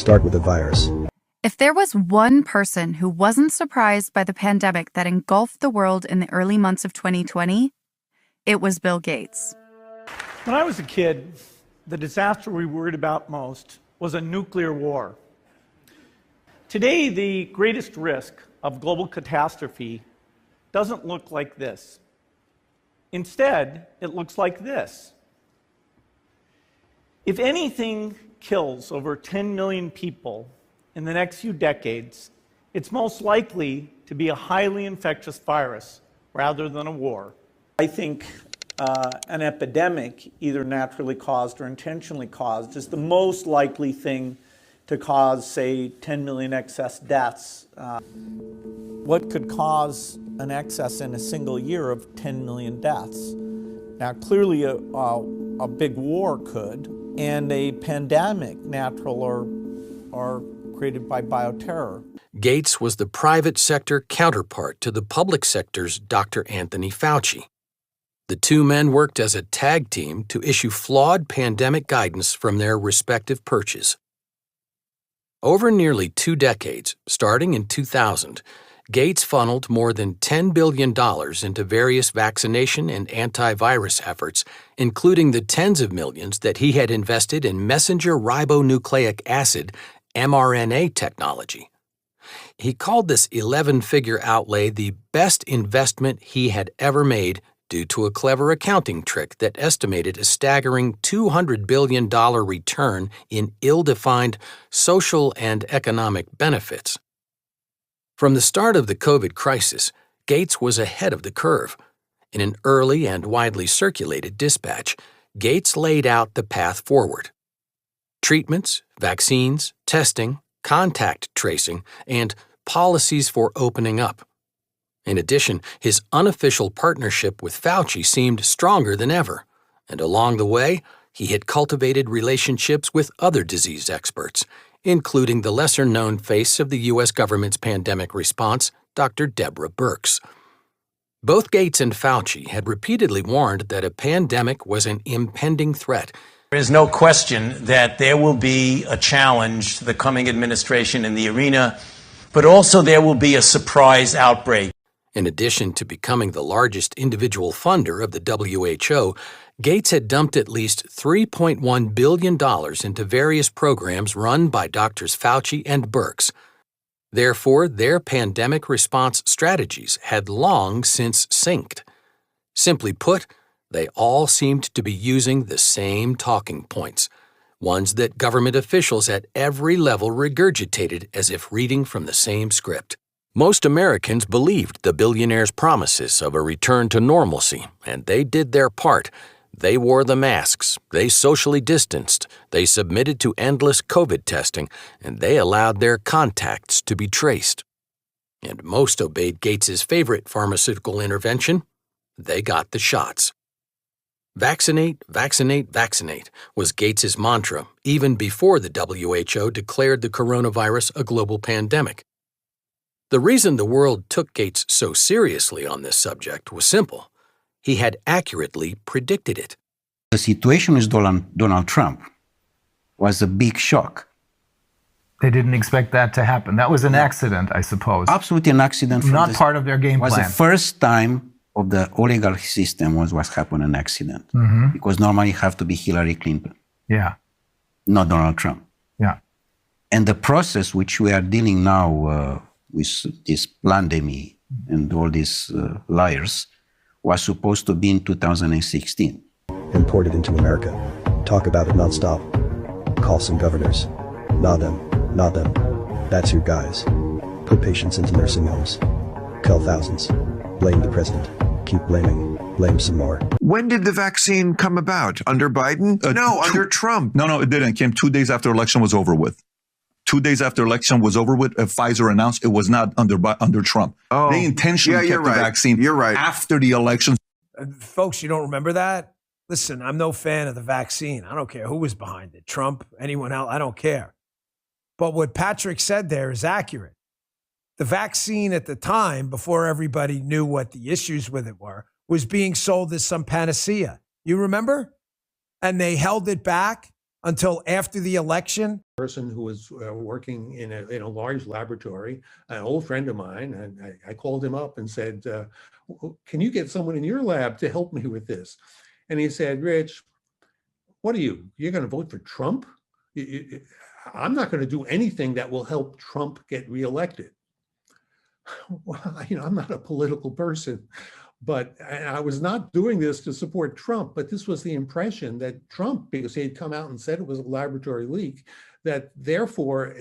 Start with a virus. If there was one person who wasn't surprised by the pandemic that engulfed the world in the early months of 2020, it was Bill Gates. When I was a kid, the disaster we worried about most was a nuclear war. Today, the greatest risk of global catastrophe doesn't look like this. Instead, it looks like this. If anything kills over 10 million people in the next few decades, it's most likely to be a highly infectious virus rather than a war. I think an epidemic, either naturally caused or intentionally caused, is the most likely thing to cause, say, 10 million excess deaths. What could cause an excess in a single year of 10 million deaths? Now, clearly a big war could, and a pandemic, natural or created by bioterror. Gates was the private sector counterpart to the public sector's Dr. Anthony Fauci. The two men worked as a tag team to issue flawed pandemic guidance from their respective perches. Over nearly 2 decades, starting in 2000, Gates funneled more than $10 billion into various vaccination and antivirus efforts, including the tens of millions that he had invested in messenger ribonucleic acid, mRNA technology. He called this 11-figure outlay the best investment he had ever made due to a clever accounting trick that estimated a staggering $200 billion return in ill-defined social and economic benefits. From the start of the COVID crisis, Gates was ahead of the curve. In an early and widely circulated dispatch, Gates laid out the path forward. Treatments, vaccines, testing, contact tracing, and policies for opening up. In addition, his unofficial partnership with Fauci seemed stronger than ever, and along the way, he had cultivated relationships with other disease experts, including the lesser-known face of the U.S. government's pandemic response, Dr. Deborah Birx. Both Gates and Fauci had repeatedly warned that a pandemic was an impending threat. There is no question that there will be a challenge to the coming administration in the arena, but also there will be a surprise outbreak. In addition to becoming the largest individual funder of the WHO, Gates had dumped at least $3.1 billion into various programs run by Drs. Fauci and Birx. Therefore, their pandemic response strategies had long since synced. Simply put, they all seemed to be using the same talking points, ones that government officials at every level regurgitated as if reading from the same script. Most Americans believed the billionaire's promises of a return to normalcy, and they did their part. They wore the masks, they socially distanced, they submitted to endless COVID testing, and they allowed their contacts to be traced. And most obeyed Gates's favorite pharmaceutical intervention. They got the shots. Vaccinate, vaccinate, vaccinate was Gates's mantra even before the WHO declared the coronavirus a global pandemic. The reason the world took Gates so seriously on this subject was simple. He had accurately predicted it. The situation with Donald Trump was a big shock. They didn't expect that to happen. That was an accident, I suppose. Absolutely an accident. Not part of their game plan. It was the first time of the oligarchy system was happened an accident. Because normally it have to be Hillary Clinton. Yeah. Not Donald Trump. Yeah. And the process which we are dealing now with this pandemic and all these liars was supposed to be in 2016. Imported into America. Talk about it nonstop. Call some governors. Not them. Not them. That's your guys. Put patients into nursing homes. Kill thousands. Blame the president. Keep blaming. Blame some more. When did the vaccine come about? Under Biden? No, under Trump. No, it didn't. It came 2 days after election was over with. 2 days after election was over with, Pfizer announced it was not under Trump. Oh, they intentionally kept the vaccine after the election. Folks, you don't remember that? Listen, I'm no fan of the vaccine. I don't care who was behind it. Trump, anyone else, I don't care. But what Patrick said there is accurate. The vaccine at the time, before everybody knew what the issues with it were, was being sold as some panacea. You remember? And they held it back until after the election? Person who was working in a large laboratory, an old friend of mine, and I called him up and said, can you get someone in your lab to help me with this? And he said, Rich, what are you? You're going to vote for Trump? I'm not going to do anything that will help Trump get reelected. Well, I'm not a political person, but I was not doing this to support Trump, but this was the impression that Trump, because he had come out and said it was a laboratory leak, that therefore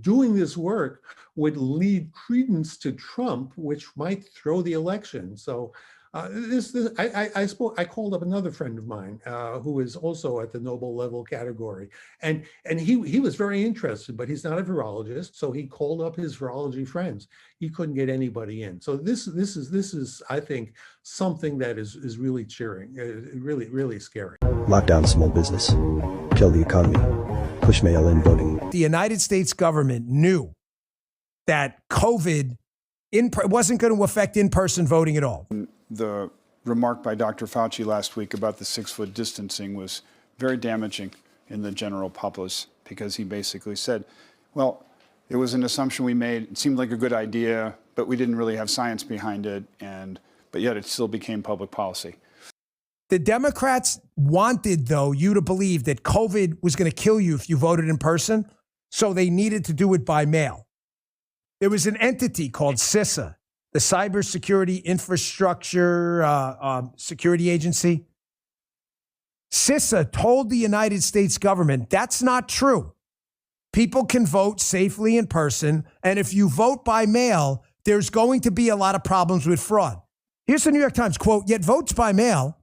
doing this work would lead credence to Trump, which might throw the election. So I called up another friend of mine who is also at the Nobel level category, and he was very interested, but he's not a virologist, so he called up his virology friends. He couldn't get anybody in. So this is I think something that is really cheering, really scary. Lock down small business, kill the economy, push mail-in voting. The United States government knew that COVID wasn't going to affect in-person voting at all. The remark by Dr. Fauci last week about the 6-foot distancing was very damaging in the general populace, because he basically said, well, it was an assumption we made. It seemed like a good idea, but we didn't really have science behind it, but yet it still became public policy. The Democrats wanted, though, you to believe that COVID was going to kill you if you voted in person, so they needed to do it by mail. There was an entity called CISA, the Cybersecurity Infrastructure Security Agency. CISA told the United States government that's not true. People can vote safely in person, and if you vote by mail, there's going to be a lot of problems with fraud. Here's the New York Times quote, yet votes by mail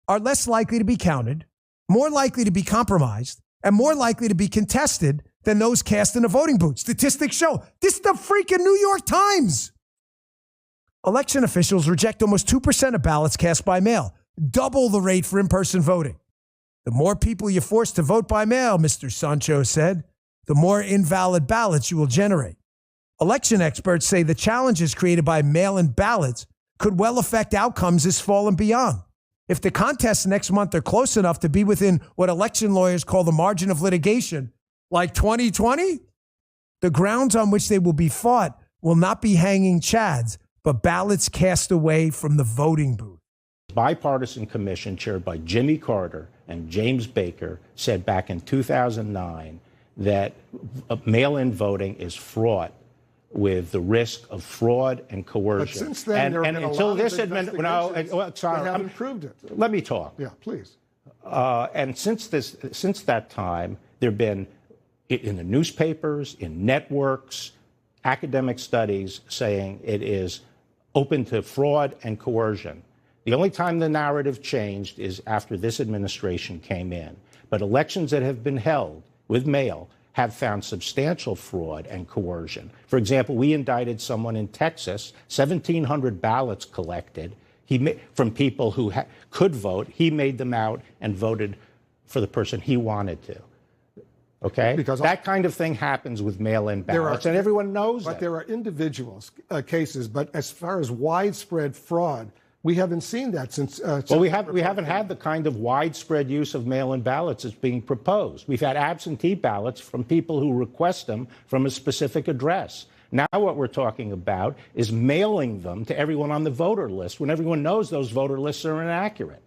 are less likely to be counted, more likely to be compromised, and more likely to be contested than those cast in a voting booth. Statistics show. This is the freaking New York Times. Election officials reject almost 2% of ballots cast by mail, double the rate for in-person voting. The more people you force to vote by mail, Mr. Sancho said, the more invalid ballots you will generate. Election experts say the challenges created by mail-in ballots could well affect outcomes this fall and beyond. If the contests next month are close enough to be within what election lawyers call the margin of litigation, like 2020, the grounds on which they will be fought will not be hanging chads, but ballots cast away from the voting booth. Bipartisan commission chaired by Jimmy Carter and James Baker said back in 2009 that mail-in voting is fraught with the risk of fraud and coercion. But since then, and until this administration, sorry, haven't proved it. Let me talk. Yeah, please. And since that time, there have been in the newspapers, in networks, academic studies saying it is open to fraud and coercion. The only time the narrative changed is after this administration came in. But elections that have been held with mail have found substantial fraud and coercion. For example, we indicted someone in Texas, 1,700 ballots collected from people who could vote. He made them out and voted for the person he wanted to. Okay? Because that kind of thing happens with mail-in ballots, and everyone knows But there are individual cases, but as far as widespread fraud, we haven't seen that since. Well, we haven't had the kind of widespread use of mail-in ballots that's being proposed. We've had absentee ballots from people who request them from a specific address. Now what we're talking about is mailing them to everyone on the voter list when everyone knows those voter lists are inaccurate.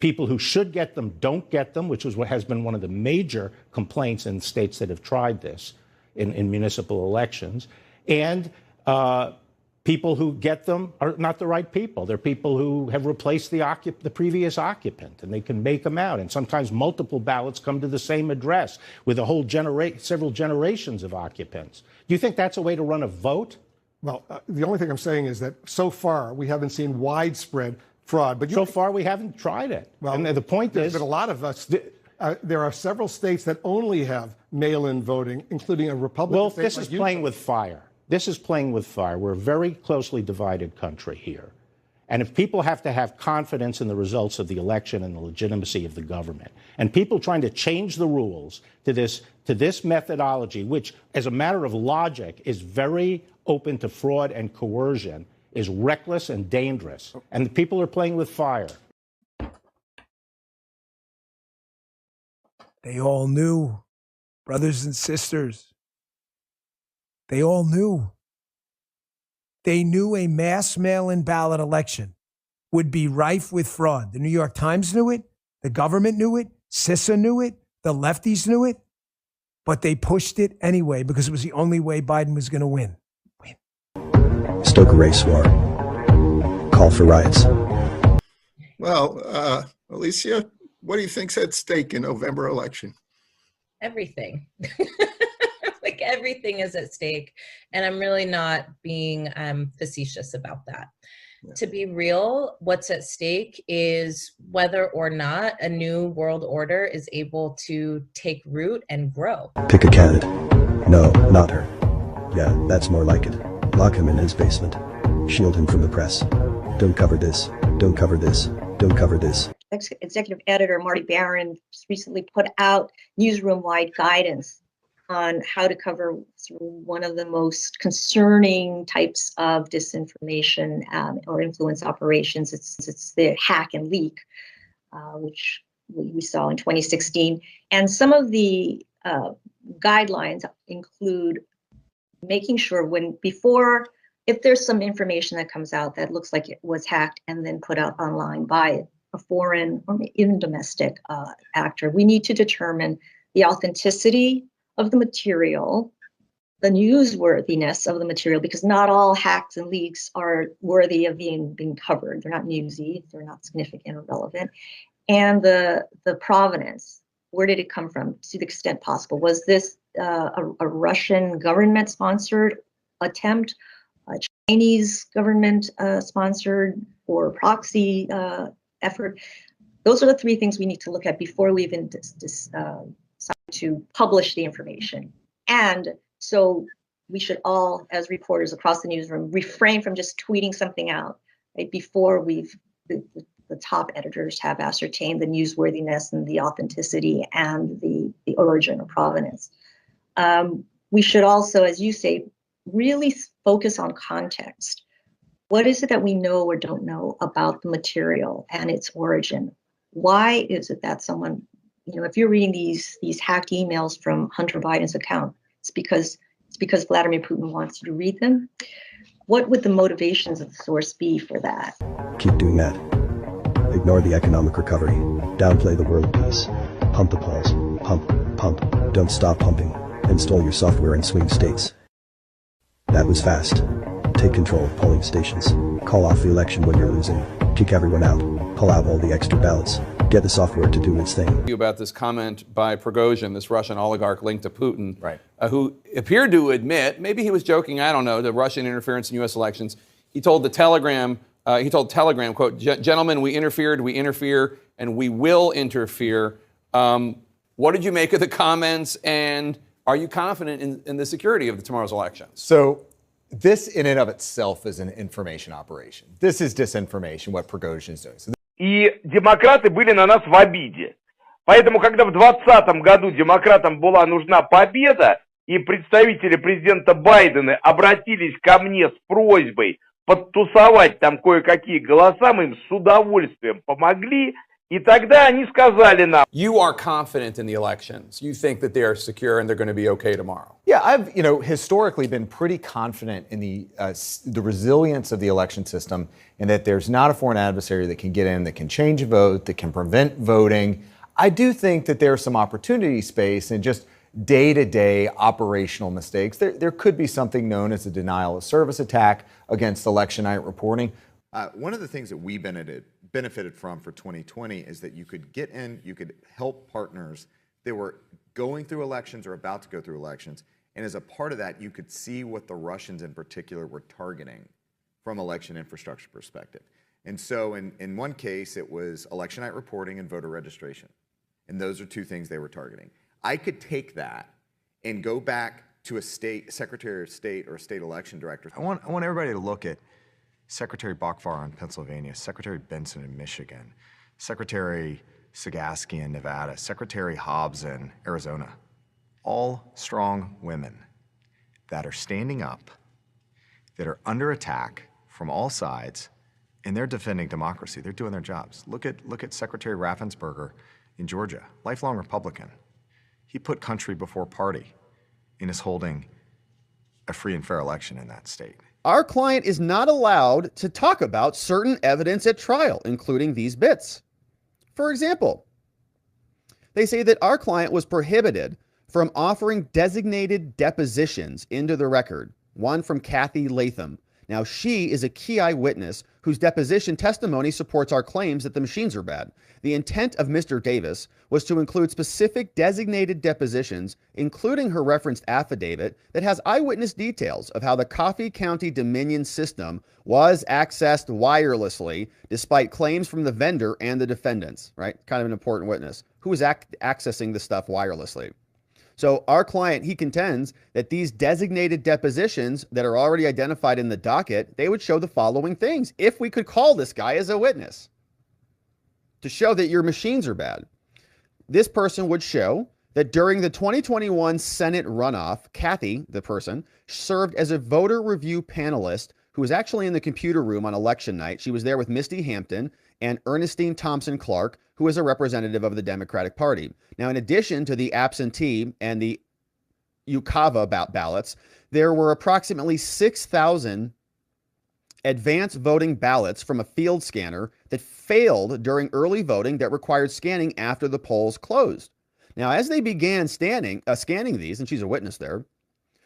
People who should get them don't get them, which is what has been one of the major complaints in states that have tried this in municipal elections. And people who get them are not the right people. They're people who have replaced the previous occupant, and they can make them out. And sometimes multiple ballots come to the same address with a whole several generations of occupants. Do you think that's a way to run a vote? Well, the only thing I'm saying is that so far we haven't seen widespread fraud. But so far we haven't tried it. Well, and the point is, but a lot of us. There are several states that only have mail-in voting, including a Republican Well, state this like is playing with fire. This is playing with fire. We're a very closely divided country here. And if people have to have confidence in the results of the election and the legitimacy of the government, and people trying to change the rules to this methodology, which, as a matter of logic, is very open to fraud and coercion, is reckless and dangerous. And the people are playing with fire. They all knew, brothers and sisters. They all knew. They knew a mass mail-in ballot election would be rife with fraud. The New York Times knew it. The government knew it. CISA knew it. The lefties knew it. But they pushed it anyway because it was the only way Biden was going to win. Stoke a race war. Call for riots. Well, Alicia, what do you think's at stake in November election? Everything. Like everything is at stake. And I'm really not being facetious about that. Yeah. To be real, what's at stake is whether or not a new world order is able to take root and grow. Pick a candidate. No, not her. Yeah, that's more like it. Lock him in his basement. Shield him from the press. Don't cover this. Don't cover this. Don't cover this. Executive editor Marty Barron recently put out newsroom-wide guidance on how to cover one of the most concerning types of disinformation or influence operations. It's the hack and leak, which we saw in 2016. And some of the guidelines include making sure if there's some information that comes out that looks like it was hacked and then put out online by a foreign or even domestic actor, we need to determine the authenticity of the material, the newsworthiness of the material, because not all hacks and leaks are worthy of being covered. They're not newsy, they're not significant or relevant. And the provenance, where did it come from to the extent possible? Was this a Russian government-sponsored attempt, a Chinese government-sponsored or proxy effort? Those are the three things we need to look at before we even decide to publish the information. And so we should all, as reporters across the newsroom, refrain from just tweeting something out right before the top editors have ascertained the newsworthiness and the authenticity and the origin or provenance. We should also, as you say, really focus on context. What is it that we know or don't know about the material and its origin? Why is it that someone, if you're reading these hacked emails from Hunter Biden's account, it's because Vladimir Putin wants you to read them? What would the motivations of the source be for that? Keep doing that. Ignore the economic recovery. Downplay the world peace. Pump the polls. Pump. Don't stop pumping. Install your software in swing states. That was fast. Take control of polling stations. Call off the election when you're losing. Kick everyone out. Pull out all the extra ballots. Get the software to do its thing. About this comment by Prigozhin, this Russian oligarch linked to Putin, right. Who appeared to admit, maybe he was joking, I don't know, the Russian interference in U.S. elections. He told Telegram, quote, "Gentlemen, we interfere, and we will interfere." What did you make of the comments, and are you confident in the security of tomorrow's elections? So this in and of itself is an information operation. This is disinformation, what Prigozhin is doing. So И демократы были на нас в обиде. Поэтому, когда в 2020 году демократам была нужна победа, и представители президента Байдена обратились ко мне с просьбой подтусовать там кое-какие голоса, мы им с удовольствием помогли, и тогда они сказали нам... You are confident in the elections. You think that they are secure and they're going to be okay tomorrow. Yeah, I've historically been pretty confident in the resilience of the election system, and that there's not a foreign adversary that can get in, that can change a vote, that can prevent voting. I do think that there's some opportunity space in just day-to-day operational mistakes. There could be something known as a denial of service attack against election night reporting. One of the things that we benefited from for 2020 is that you could get in, you could help partners that were going through elections or about to go through elections. And as a part of that, you could see what the Russians in particular were targeting from election infrastructure perspective. And so in one case, it was election night reporting and voter registration. And those are two things they were targeting. I could take that and go back to a Secretary of State or a state election director. I want everybody to look at Secretary Bokvar in Pennsylvania, Secretary Benson in Michigan, Secretary Sagaski in Nevada, Secretary Hobbs in Arizona. All strong women that are standing up, that are under attack from all sides, and they're defending democracy. They're doing their jobs. Look at Secretary Raffensperger in Georgia, lifelong Republican, He put country before party in his holding a free and fair election in that state. Our client is not allowed to talk about certain evidence at trial, including these bits. For example, they say that our client was prohibited from offering designated depositions into the record, one from Kathy Latham. Now, she is a key eyewitness whose deposition testimony supports our claims that the machines are bad. The intent of Mr. Davis was to include specific designated depositions, including her referenced affidavit that has eyewitness details of how the Coffee County Dominion system was accessed wirelessly, despite claims from the vendor and the defendants, right? Kind of an important witness. Who was accessing the stuff wirelessly? So our client, he contends that these designated depositions that are already identified in the docket, they would show the following things. If we could call this guy as a witness to show that your machines are bad, this person would show that during the 2021 Senate runoff, Kathy, the person, served as a voter review panelist who was actually in the computer room on election night. She was there with Misty Hampton and Ernestine Thompson Clark, who is a representative of the Democratic Party. Now, in addition to the absentee and the UCAVA ballots, there were approximately 6,000 advanced voting ballots from a field scanner that failed during early voting that required scanning after the polls closed. Now, as they began scanning these, and she's a witness there,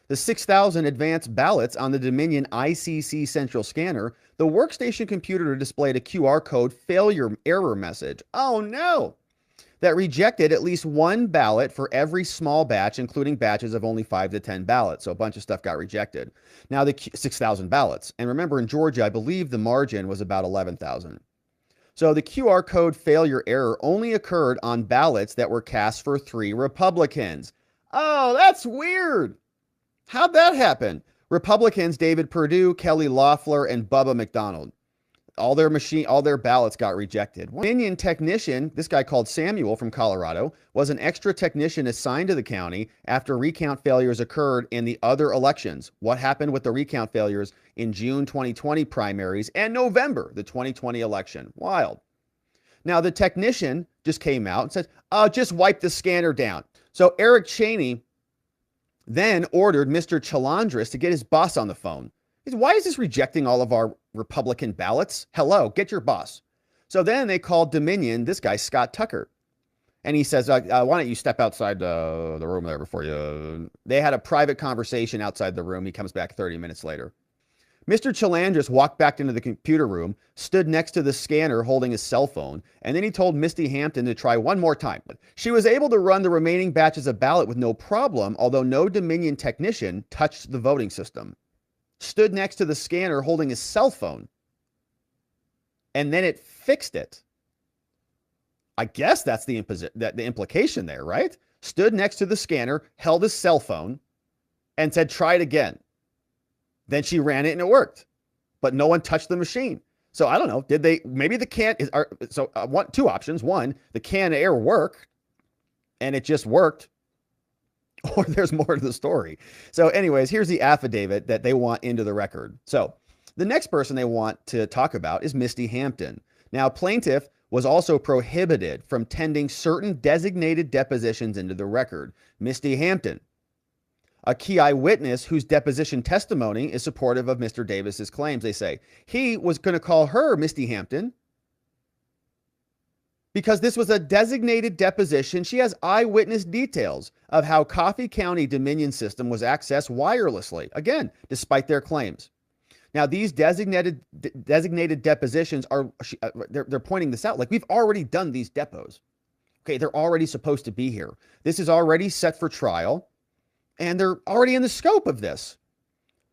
the 6,000 advanced ballots on the Dominion ICC central scanner, the workstation computer displayed a QR code failure error message. Oh no! That rejected at least one ballot for every small batch, including batches of only 5 to 10 ballots. So a bunch of stuff got rejected. Now the 6,000 ballots. And remember, in Georgia, I believe the margin was about 11,000. So the QR code failure error only occurred on ballots that were cast for 3 Republicans. Oh, that's weird. How'd that happen? Republicans David Perdue, Kelly Loeffler, and Bubba McDonald. All their ballots got rejected. One Dominion technician, this guy called Samuel from Colorado, was an extra technician assigned to the county after recount failures occurred in the other elections. What happened with the recount failures in June 2020 primaries and November, the 2020 election? Wild. Now, the technician just came out and said, oh, just wipe the scanner down. So Eric Cheney then ordered Mr. Chalandris to get his boss on the phone. He said, why is this rejecting all of our Republican ballots? Hello, get your boss. So then they called Dominion, this guy, Scott Tucker. And he says, why don't you step outside the room there before you... They had a private conversation outside the room. He comes back 30 minutes later. Mr. Chalandris walked back into the computer room, stood next to the scanner holding his cell phone, and then he told Misty Hampton to try one more time. She was able to run the remaining batches of ballot with no problem, although no Dominion technician touched the voting system. Stood next to the scanner holding his cell phone, and then it fixed it. I guess that's the implication there, right? Stood next to the scanner, held his cell phone, and said, try it again. Then she ran it and it worked, but no one touched the machine. So I don't know. Did they? Maybe the can is. Two options. One, the can air worked, and it just worked, or there's more to the story. So, anyways, here's the affidavit that they want into the record. So, the next person they want to talk about is Misty Hampton. Now, plaintiff was also prohibited from tending certain designated depositions into the record. Misty Hampton, a key eyewitness whose deposition testimony is supportive of Mr. Davis's claims. They say he was going to call her Misty Hampton because this was a designated deposition. She has eyewitness details of how Coffee County Dominion system was accessed wirelessly, again, despite their claims. Now, these designated depositions are, they're pointing this out, like we've already done these depots. Okay, they're already supposed to be here. This is already set for trial. And they're already in the scope of this.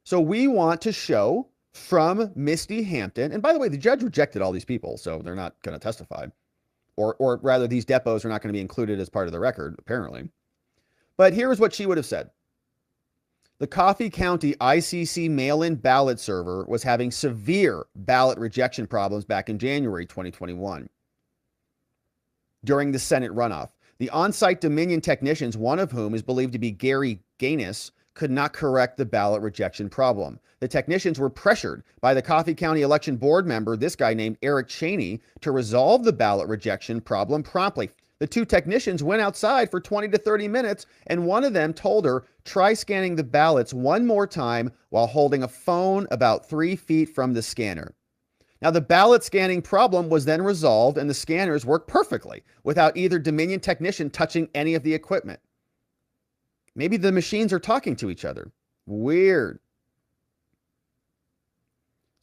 So we want to show from Misty Hampton, and by the way, the judge rejected all these people, so they're not going to testify. Or rather, these depots are not going to be included as part of the record, apparently. But here's what she would have said. The Coffee County ICC mail-in ballot server was having severe ballot rejection problems back in January 2021 during the Senate runoff. The on-site Dominion technicians, one of whom is believed to be Gary Gaines, could not correct the ballot rejection problem. The technicians were pressured by the Coffee County Election Board member, this guy named Eric Cheney, to resolve the ballot rejection problem promptly. The two technicians went outside for 20 to 30 minutes, and one of them told her, try scanning the ballots one more time while holding a phone about 3 feet from the scanner. Now, the ballot scanning problem was then resolved, and the scanners worked perfectly without either Dominion technician touching any of the equipment. Maybe the machines are talking to each other. Weird.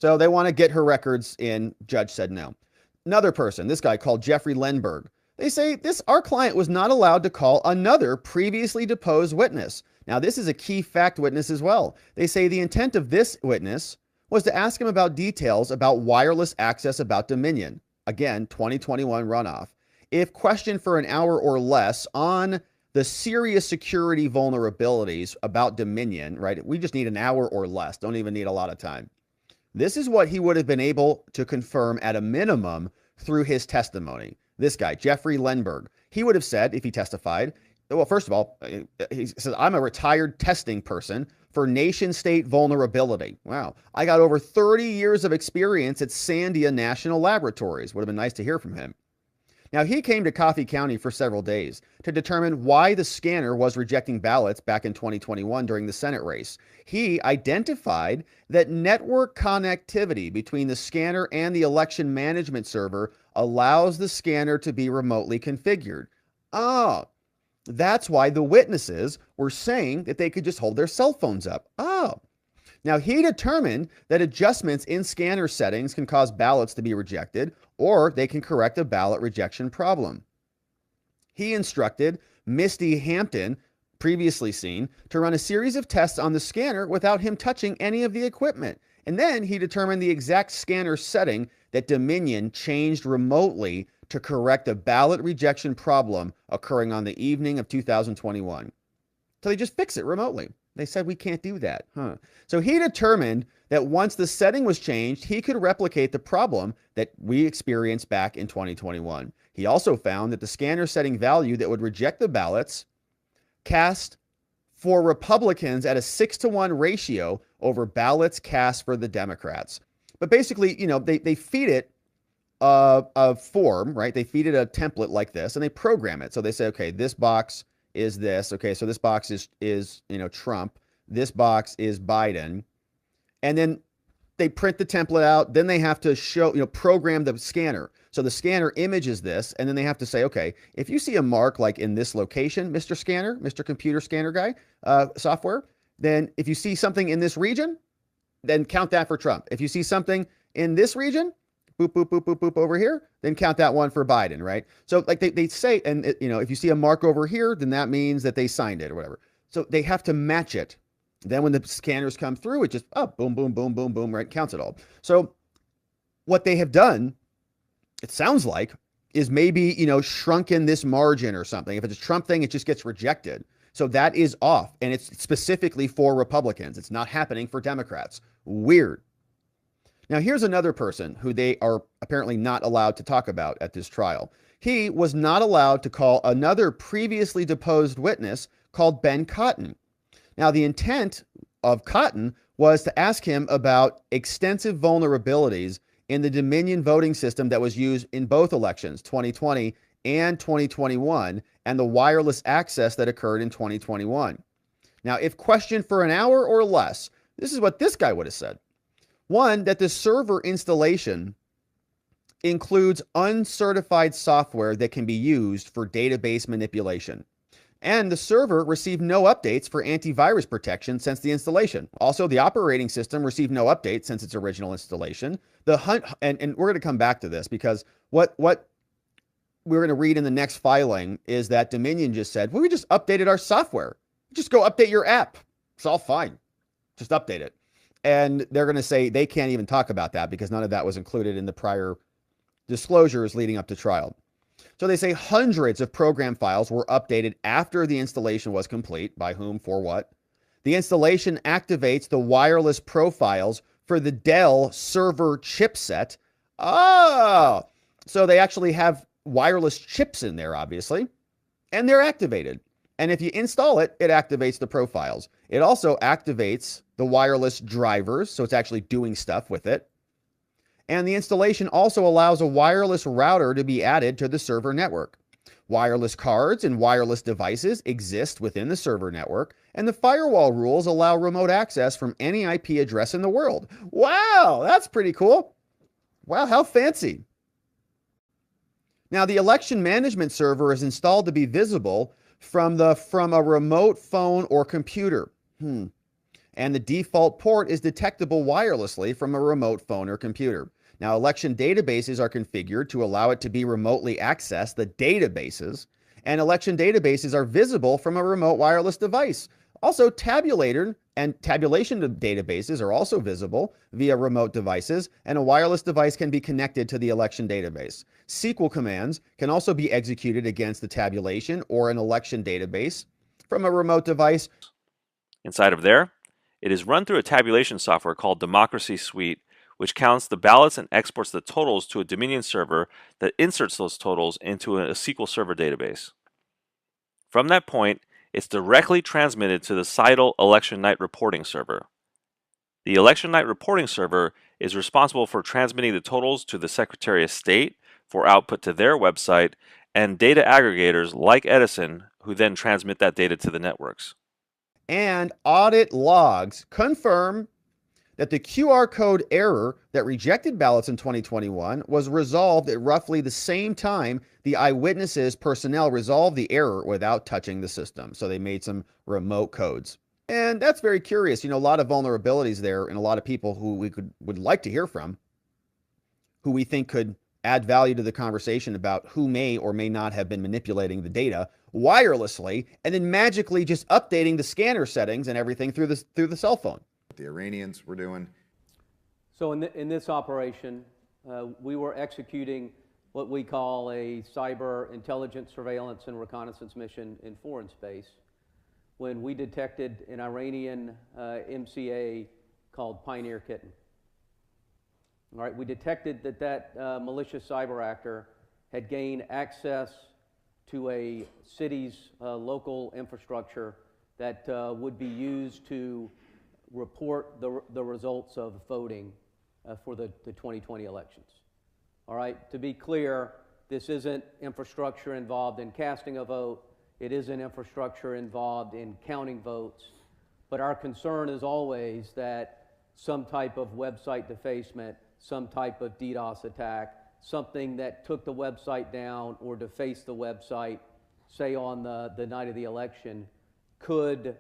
So they want to get her records in. Judge said no. Another person, this guy called Jeffrey Lenberg. They say our client was not allowed to call another previously deposed witness. Now, this is a key fact witness as well. They say the intent of this witness was to ask him about details about wireless access about Dominion. Again, 2021 runoff. If questioned for an hour or less on the serious security vulnerabilities about Dominion, right? We just need an hour or less. Don't even need a lot of time. This is what he would have been able to confirm at a minimum through his testimony. This guy, Jeffrey Lenberg, he would have said, if he testified, well, first of all, he says, I'm a retired testing person for nation state vulnerability. Wow. I got over 30 years of experience at Sandia National Laboratories. Would have been nice to hear from him. Now, he came to Coffee County for several days to determine why the scanner was rejecting ballots back in 2021 during the Senate race. He identified that network connectivity between the scanner and the election management server allows the scanner to be remotely configured. Oh, that's why the witnesses were saying that they could just hold their cell phones up. Oh. Now, he determined that adjustments in scanner settings can cause ballots to be rejected, or they can correct a ballot rejection problem. He instructed Misty Hampton, previously seen, to run a series of tests on the scanner without him touching any of the equipment. And then he determined the exact scanner setting that Dominion changed remotely to correct a ballot rejection problem occurring on the evening of 2021. So they just fix it remotely. They said, we can't do that. So he determined that once the setting was changed, he could replicate the problem that we experienced back in 2021. He also found that the scanner setting value that would reject the ballots cast for Republicans at a 6-to-1 ratio over ballots cast for the Democrats. But basically, you know, they feed it a form, right? They feed it a template like this, and they program it. So they say, okay, this box is this. Okay, so this box is you know, Trump. This box is Biden. And then they print the template out. Then they have to show, you know, program the scanner. So the scanner images this, and then they have to say, okay, if you see a mark like in this location, Mr. Scanner, Mr. Computer Scanner guy, software, then if you see something in this region, then count that for Trump. If you see something in this region, boop, boop, boop, boop, boop over here, then count that one for Biden, right? So like they say, and you know, if you see a mark over here, then that means that they signed it or whatever. So they have to match it. Then when the scanners come through, it just, boom, boom, boom, boom, boom, right? Counts it all. So what they have done, it sounds like, is maybe, you know, shrunken this margin or something. If it's a Trump thing, it just gets rejected. So that is off, and it's specifically for Republicans. It's not happening for Democrats. Weird. Now, here's another person who they are apparently not allowed to talk about at this trial. He was not allowed to call another previously deposed witness called Ben Cotton. Now, the intent of Cotton was to ask him about extensive vulnerabilities in the Dominion voting system that was used in both elections, 2020 and 2021, and the wireless access that occurred in 2021. Now, if questioned for an hour or less, this is what this guy would have said. One, that the server installation includes uncertified software that can be used for database manipulation. And the server received no updates for antivirus protection since the installation. Also, the operating system received no update since its original installation. And we're going to come back to this because what we're going to read in the next filing is that Dominion just said, well, we just updated our software. Just go update your app. It's all fine. Just update it. And they're going to say they can't even talk about that because none of that was included in the prior disclosures leading up to trial. So they say hundreds of program files were updated after the installation was complete. By whom, for what? The installation activates the wireless profiles for the Dell server chipset. Oh, so they actually have wireless chips in there, obviously, and they're activated. And if you install it, it activates the profiles. It also activates the wireless drivers, so it's actually doing stuff with it. And the installation also allows a wireless router to be added to the server network. Wireless cards and wireless devices exist within the server network, and the firewall rules allow remote access from any IP address in the world. Wow, that's pretty cool. Wow, how fancy. Now, the election management server is installed to be visible from a remote phone or computer. And the default port is detectable wirelessly from a remote phone or computer. Now, election databases are configured to allow it to be remotely accessed, the databases, and election databases are visible from a remote wireless device. Also, tabulator and tabulation databases are also visible via remote devices, and a wireless device can be connected to the election database. SQL commands can also be executed against the tabulation or an election database from a remote device. Inside of there, it is run through a tabulation software called Democracy Suite, which counts the ballots and exports the totals to a Dominion server that inserts those totals into a SQL Server database. From that point, it's directly transmitted to the CITL Election Night Reporting Server. The Election Night Reporting Server is responsible for transmitting the totals to the Secretary of State for output to their website and data aggregators like Edison, who then transmit that data to the networks. And audit logs confirm that the QR code error that rejected ballots in 2021 was resolved at roughly the same time the eyewitnesses personnel resolved the error without touching the system. So they made some remote codes. And that's very curious. You know, a lot of vulnerabilities there and a lot of people who we would like to hear from, who we think could add value to the conversation about who may or may not have been manipulating the data wirelessly and then magically just updating the scanner settings and everything through the cell phone. The Iranians were doing. So in this operation, we were executing what we call a cyber intelligence, surveillance, and reconnaissance mission in foreign space when we detected an Iranian MCA called Pioneer Kitten. All right, we detected that malicious cyber actor had gained access to a city's local infrastructure that would be used to report the results of voting for the 2020 elections. All right, to be clear, this isn't infrastructure involved in casting a vote. It isn't infrastructure involved in counting votes. But our concern is always that some type of website defacement, some type of DDoS attack, something that took the website down or defaced the website, say on the night of the election, could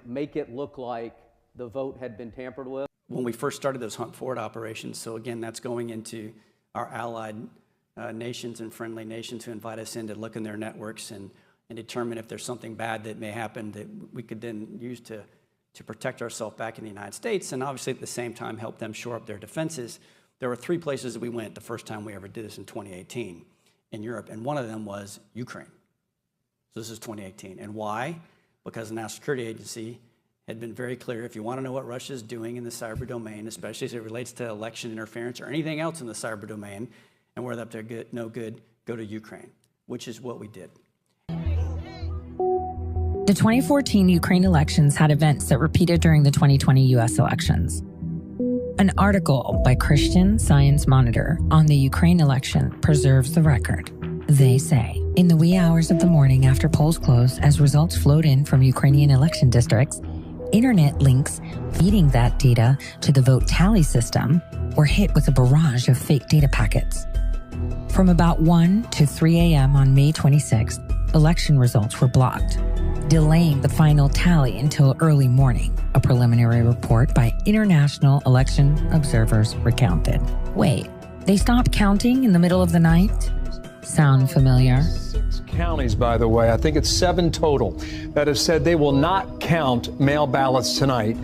make it look like the vote had been tampered with. When we first started those hunt forward operations, so again, that's going into our allied nations and friendly nations who invite us in to look in their networks and determine if there's something bad that may happen that we could then use to protect ourselves back in the United States, and obviously at the same time help them shore up their defenses. There were 3 places that we went the first time we ever did this in 2018 in Europe, and one of them was Ukraine. So this is 2018. And why? Because the National Security Agency had been very clear, if you want to know what Russia is doing in the cyber domain, especially as it relates to election interference or anything else in the cyber domain, and where they're up to no good, go to Ukraine, which is what we did. The 2014 Ukraine elections had events that repeated during the 2020 U.S. elections. An article by Christian Science Monitor on the Ukraine election preserves the record. They say, in the wee hours of the morning after polls closed, as results flowed in from Ukrainian election districts, internet links feeding that data to the vote tally system were hit with a barrage of fake data packets. From about 1 to 3 a.m. on May 26th, election results were blocked, delaying the final tally until early morning, a preliminary report by international election observers recounted. Wait, they stopped counting in the middle of the night? Sound familiar? 6 counties, by the way, I think it's 7 total, that have said they will not count mail ballots tonight.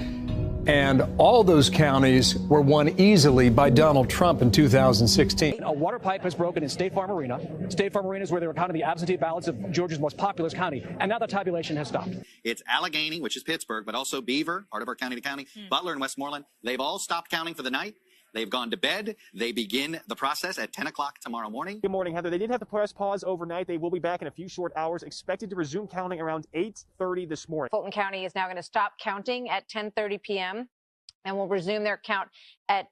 And all those counties were won easily by Donald Trump in 2016. A water pipe has broken in State Farm Arena. State Farm Arena is where they were counting the absentee ballots of Georgia's most populous county. And now the tabulation has stopped. It's Allegheny, which is Pittsburgh, but also Beaver, part of our county to county, Butler and Westmoreland. They've all stopped counting for the night. They've gone to bed. They begin the process at 10 o'clock tomorrow morning. Good morning, Heather. They did have to press pause overnight. They will be back in a few short hours, expected to resume counting around 8:30 this morning. Fulton County is now going to stop counting at 10:30 p.m. and will resume their count at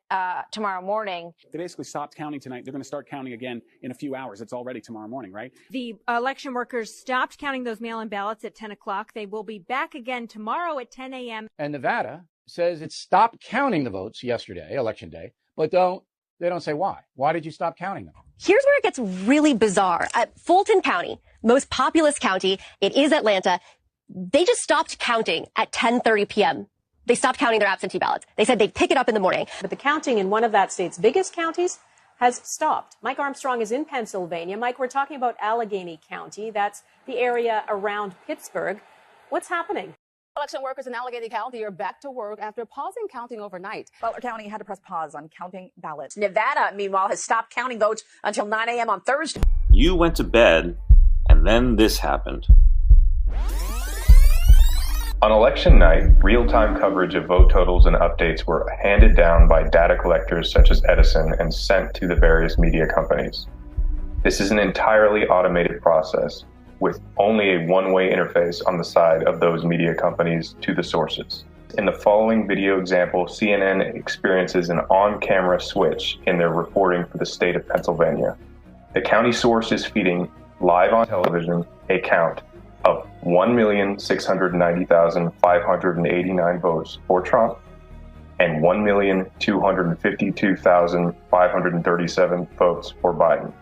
tomorrow morning. They basically stopped counting tonight. They're going to start counting again in a few hours. It's already tomorrow morning, right? The election workers stopped counting those mail-in ballots at 10 o'clock. They will be back again tomorrow at 10 a.m. And Nevada says it stopped counting the votes yesterday, election day, but they don't say why. Why did you stop counting them? Here's where it gets really bizarre. Fulton County, most populous county, it is Atlanta. They just stopped counting at 10:30 p.m. They stopped counting their absentee ballots. They said they'd pick it up in the morning. But the counting in one of that state's biggest counties has stopped. Mike Armstrong is in Pennsylvania. Mike, we're talking about Allegheny County. That's the area around Pittsburgh. What's happening? Election workers in Allegheny County are back to work after pausing counting overnight. Butler County had to press pause on counting ballots. Nevada, meanwhile, has stopped counting votes until 9 a.m. on Thursday. You went to bed, and then this happened. On election night, real-time coverage of vote totals and updates were handed down by data collectors such as Edison and sent to the various media companies. This is an entirely automated process with only a one-way interface on the side of those media companies to the sources. In the following video example, CNN experiences an on-camera switch in their reporting for the state of Pennsylvania. The county source is feeding live on television a count of 1,690,589 votes for Trump and 1,252,537 votes for Biden.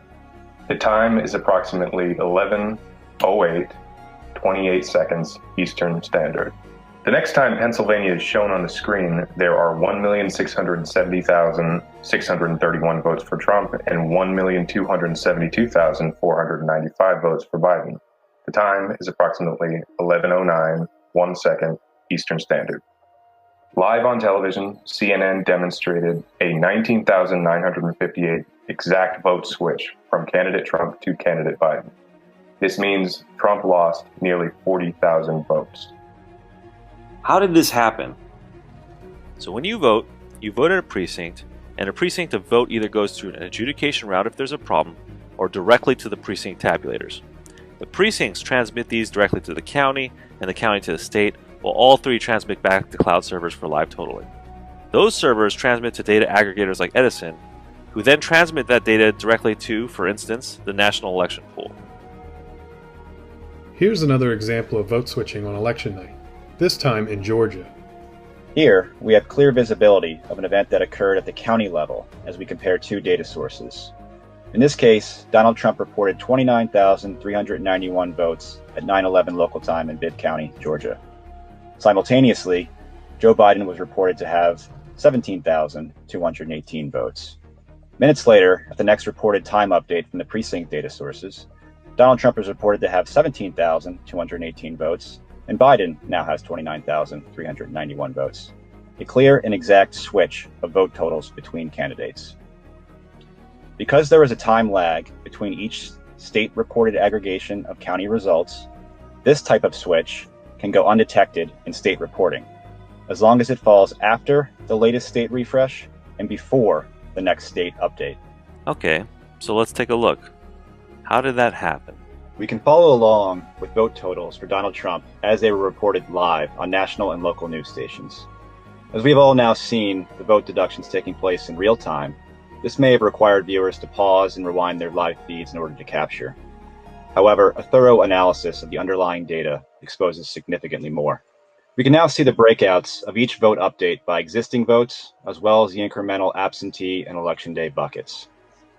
The time is approximately 11:08:28 seconds Eastern Standard. The next time Pennsylvania is shown on the screen, there are 1,670,631 votes for Trump and 1,272,495 votes for Biden. The time is approximately 11:09, 1 second Eastern Standard. Live on television, CNN demonstrated a 19,958 exact vote switch from candidate Trump to candidate Biden. This means Trump lost nearly 40,000 votes. How did this happen? So when you vote at a precinct, and a precinct of vote either goes through an adjudication route if there's a problem, or directly to the precinct tabulators. The precincts transmit these directly to the county, and the county to the state, while all three transmit back to cloud servers for live totaling. Those servers transmit to data aggregators like Edison, who then transmit that data directly to, for instance, the National Election Pool. Here's another example of vote switching on election night, this time in Georgia. Here, we have clear visibility of an event that occurred at the county level as we compare two data sources. In this case, Donald Trump reported 29,391 votes at 9/11 local time in Bibb County, Georgia. Simultaneously, Joe Biden was reported to have 17,218 votes. Minutes later, at the next reported time update from the precinct data sources, Donald Trump is reported to have 17,218 votes, and Biden now has 29,391 votes. A clear and exact switch of vote totals between candidates. Because there is a time lag between each state-reported aggregation of county results, this type of switch can go undetected in state reporting, as long as it falls after the latest state refresh and before the next state update. Okay, so let's take a look. How did that happen? We can follow along with vote totals for Donald Trump as they were reported live on national and local news stations. As we've all now seen the vote deductions taking place in real time, this may have required viewers to pause and rewind their live feeds in order to capture. However, a thorough analysis of the underlying data exposes significantly more. We can now see the breakouts of each vote update by existing votes, as well as the incremental absentee and election day buckets.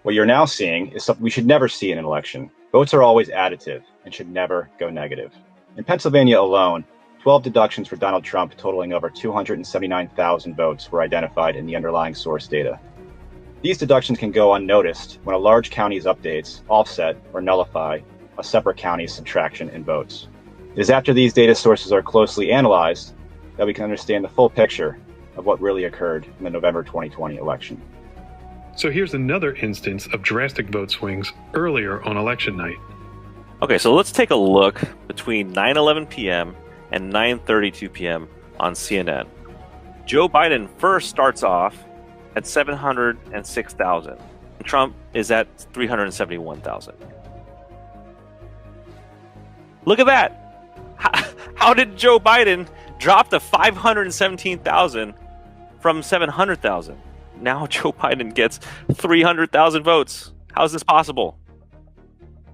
What you're now seeing is something we should never see in an election. Votes are always additive and should never go negative. In Pennsylvania alone, 12 deductions for Donald Trump totaling over 279,000 votes were identified in the underlying source data. These deductions can go unnoticed when a large county's updates offset or nullify a separate county's subtraction in votes. It is after these data sources are closely analyzed that we can understand the full picture of what really occurred in the November 2020 election. So here's another instance of drastic vote swings earlier on election night. Okay, so let's take a look between 9:11 p.m. and 9:32 p.m. on CNN. Joe Biden first starts off at 706,000. Trump is at 371,000. Look at that. How did Joe Biden drop to 517,000 from 700,000. Now Joe Biden gets 300,000 votes. How is this possible?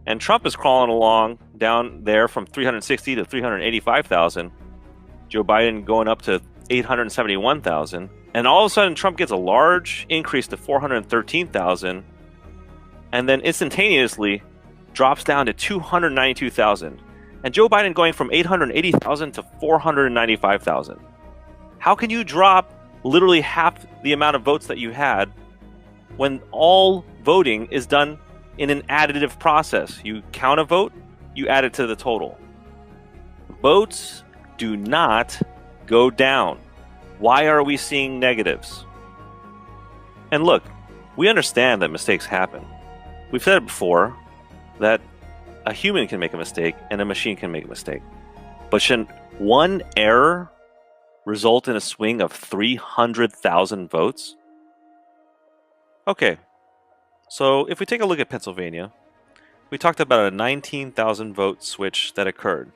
And Trump is crawling along down there from 360 to 385,000. Joe Biden going up to 871,000. And all of a sudden, Trump gets a large increase to 413,000. And then instantaneously drops down to 292,000. And Joe Biden going from 880,000 to 495,000. How can you drop literally half the amount of votes that you had when all voting is done in an additive process? You count a vote, you add it to the total. Votes do not go down. Why are we seeing negatives? And look, we understand that mistakes happen. We've said it before that a human can make a mistake and a machine can make a mistake. But shouldn't one error result in a swing of 300,000 votes? Okay, so if we take a look at Pennsylvania, we talked about a 19,000 vote switch that occurred.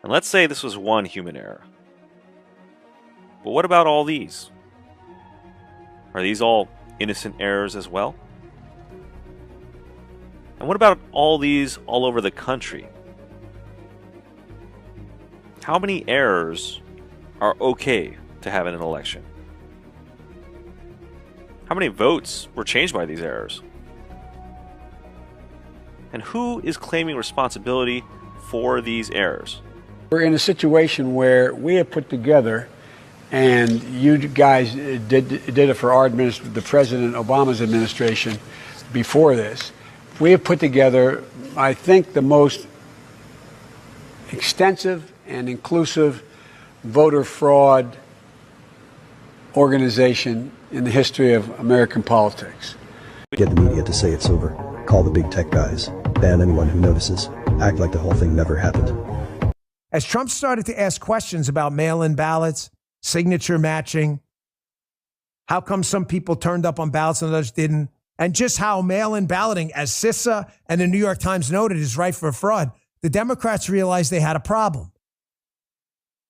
And let's say this was one human error. But what about all these? Are these all innocent errors as well? And what about all these all over the country? How many errors are okay to have in an election? How many votes were changed by these errors? And who is claiming responsibility for these errors? We're in a situation where we have put together, and you guys did it for our administration, the President Obama's administration before this. We have put together, I think, the most extensive and inclusive voter fraud organization in the history of American politics. Get the media to say it's over. Call the big tech guys. Ban anyone who notices. Act like the whole thing never happened. As Trump started to ask questions about mail-in ballots, signature matching, how come some people turned up on ballots and others didn't, and just how mail-in balloting, as CISA and the New York Times noted, is rife for fraud, the Democrats realized they had a problem.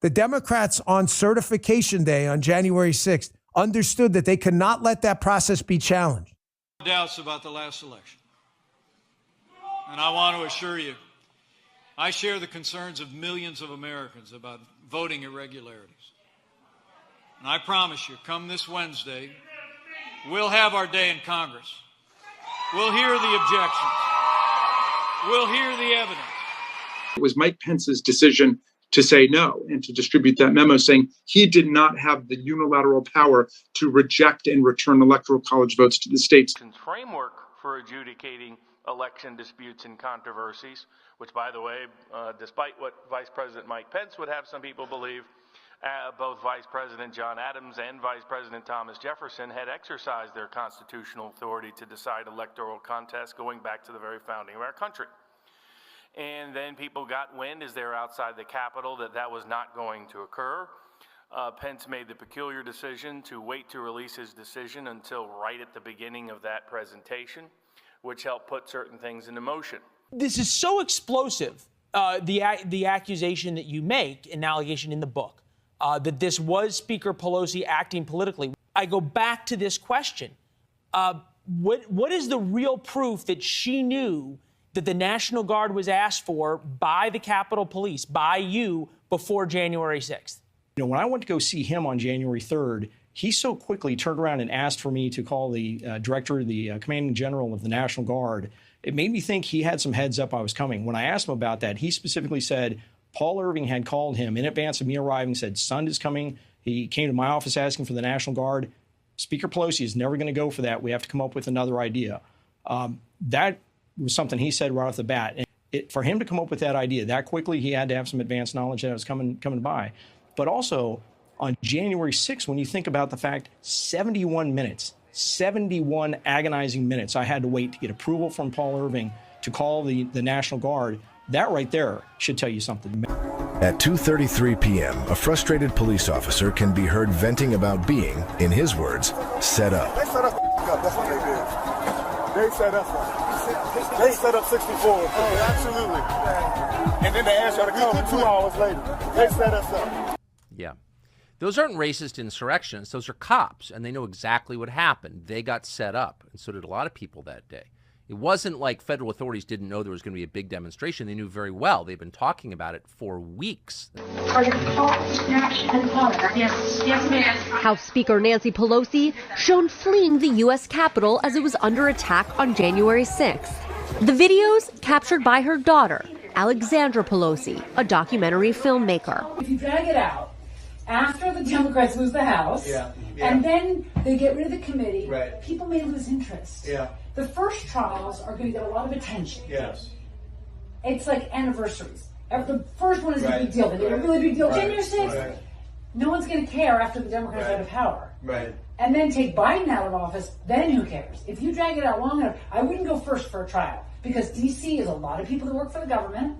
The Democrats on certification day on January 6th understood that they could not let that process be challenged. Doubts about the last election. And I want to assure you, I share the concerns of millions of Americans about voting irregularities. And I promise you, come this Wednesday, we'll have our day in Congress. We'll hear the objections. We'll hear the evidence. It was Mike Pence's decision to say no and to distribute that memo saying he did not have the unilateral power to reject and return electoral college votes to the states. Framework for adjudicating election disputes and controversies, which, by the way, despite what Vice President Mike Pence would have some people believe, both Vice President John Adams and Vice President Thomas Jefferson had exercised their constitutional authority to decide electoral contests going back to the very founding of our country. And then people got wind as they were outside the Capitol that that was not going to occur. Pence made the peculiar decision to wait to release his decision until right at the beginning of that presentation, which helped put certain things into motion. This is so explosive, the accusation that you make, an allegation in the book, that this was Speaker Pelosi acting politically. I go back to this question. What is the real proof that she knew that the National Guard was asked for by the Capitol Police, by you, before January 6th? You know, when I went to go see him on January 3rd, he so quickly turned around and asked for me to call the director, the commanding general of the National Guard. It made me think he had some heads up I was coming. When I asked him about that, he specifically said Paul Irving had called him in advance of me arriving, said, Sund is coming. He came to my office asking for the National Guard. Speaker Pelosi is never going to go for that. We have to come up with another idea. That was something he said right off the bat. And for him to come up with that idea that quickly, he had to have some advanced knowledge that it was coming by. But also, on January 6th, when you think about the fact 71 minutes, 71 agonizing minutes I had to wait to get approval from Paul Irving to call the National Guard, that right there should tell you something. At 2:33 p.m., a frustrated police officer can be heard venting about being, in his words, set up. They set us up. That's what they did. They set us up. They set up 64. Oh, absolutely. And then they asked y'all to come 2 hours later. They set us up. Yeah. Those aren't racist insurrectionists. Those are cops, and they know exactly what happened. They got set up, and so did a lot of people that day. It wasn't like federal authorities didn't know there was going to be a big demonstration. They knew very well. They've been talking about it for weeks. House Speaker Nancy Pelosi shown fleeing the U.S. Capitol as it was under attack on January 6th. The videos captured by her daughter, Alexandra Pelosi, a documentary filmmaker. If you drag it out, after the Democrats lose the House, and then they get rid of the committee, people may lose interest. The first trials are going to get a lot of attention. It's like anniversaries. The first one is a big deal. They get a really big deal. January 6th, no one's going to care after the Democrats are out of power. And then take Biden out of office, then who cares? If you drag it out long enough, I wouldn't go first for a trial, because D.C. is a lot of people that work for the government,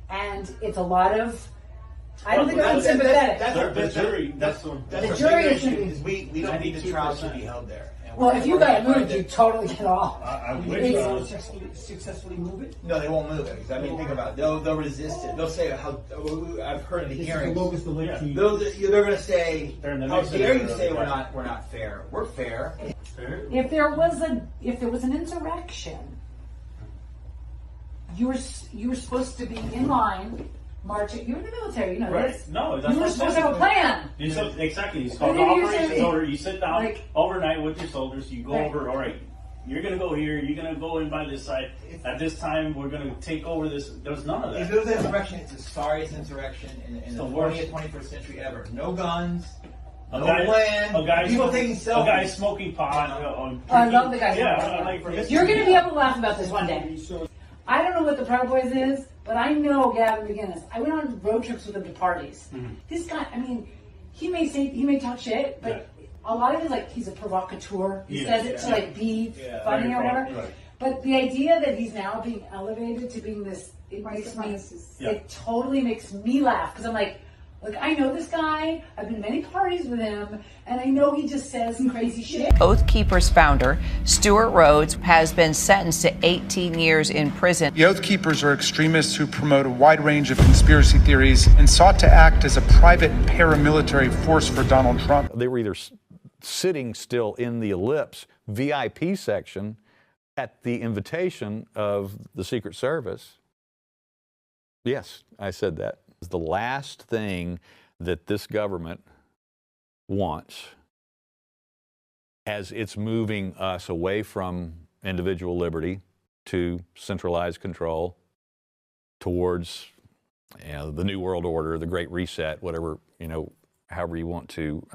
and it's a lot of, I don't think I'm sympathetic. The jury, the jury is going to be. We don't need the trial to be held there. Well, if you got moved, you totally get off. I wish successfully move it? No, they won't move it. I mean, think about it. They'll resist it. They'll say, I've heard the hearings. They're going to say, how dare you say we're not fair? We're fair. If there was an insurrection, you were supposed to be in line. Marching, you're in the military, you know this. No, you were supposed to have a plan. Exactly. It's called operations order. You sit down overnight with your soldiers. You go over. All right, you're gonna go here. You're gonna go in by this side. At this time, we're gonna take over this. There's none of that. If it was an insurrection, it's the sorriest insurrection in the 20th, 21st century ever. No guns. No plan. People taking selfies. A guy smoking pot. I love the guy. Yeah, you're gonna be able to laugh about this one day. I don't know what the Proud Boys is, but I know Gavin McInnes. I went on road trips with him to parties. This guy, I mean, he may talk shit, but a lot of it is like he's a provocateur. He says it to be funny or whatever. But the idea that he's now being elevated to being this, it totally makes me laugh, because I'm like, look, I know this guy. I've been to many parties with him, and I know he just says some crazy shit. Oath Keepers founder Stuart Rhodes has been sentenced to 18 years in prison. The Oath Keepers are extremists who promote a wide range of conspiracy theories and sought to act as a private paramilitary force for Donald Trump. They were either sitting still in the Ellipse VIP section at the invitation of the Secret Service. Yes, I said that. The last thing that this government wants, as it's moving us away from individual liberty to centralized control towards the New World Order, the Great Reset, whatever, however you want to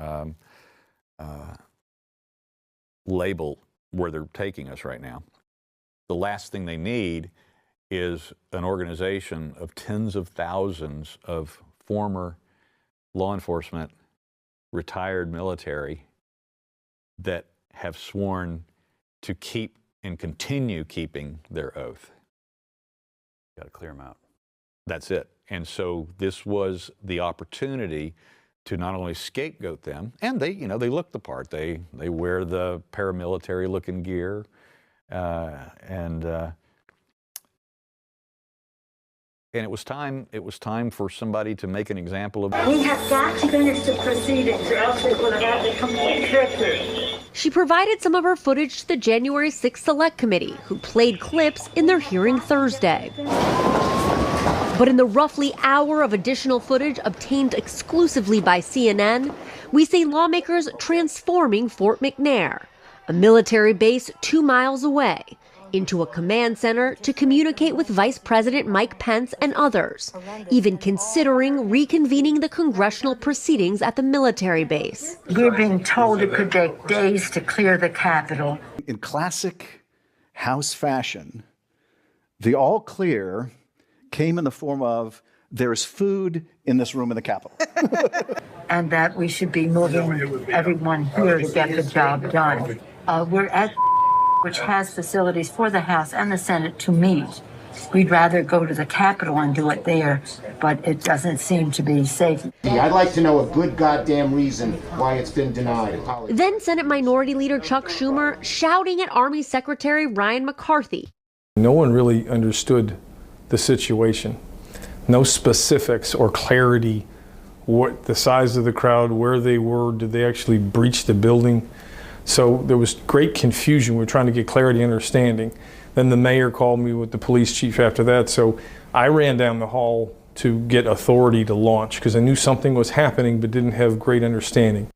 label where they're taking us right now. The last thing they need is an organization of tens of thousands of former law enforcement, retired military that have sworn to keep and continue keeping their oath. Got to clear them out. That's it. And so this was the opportunity to not only scapegoat them, and they look the part. They wear the paramilitary looking gear, and it was time for somebody to make an example of. We have got to finish the proceedings, or else it will have a complete victory. She provided some of her footage to the January 6th Select Committee, who played clips in their hearing Thursday. But in the roughly hour of additional footage obtained exclusively by CNN, we see lawmakers transforming Fort McNair, a military base 2 miles away, into a command center to communicate with Vice President Mike Pence and others, even considering reconvening the congressional proceedings at the military base. We're being told it could take days to clear the Capitol. In classic House fashion, the all clear came in the form of, there's food in this room in the Capitol. And that we should be moving everyone here to get the job done. We're at which has facilities for the House and the Senate to meet. We'd rather go to the Capitol and do it there, but it doesn't seem to be safe. I'd like to know a good goddamn reason why it's been denied. Then Senate Minority Leader Chuck Schumer shouting at Army Secretary Ryan McCarthy. No one really understood the situation. No specifics or clarity what the size of the crowd, where they were, did they actually breach the building? So there was great confusion. We were trying to get clarity and understanding. Then the mayor called me with the police chief after that. So I ran down the hall to get authority to launch because I knew something was happening but didn't have great understanding.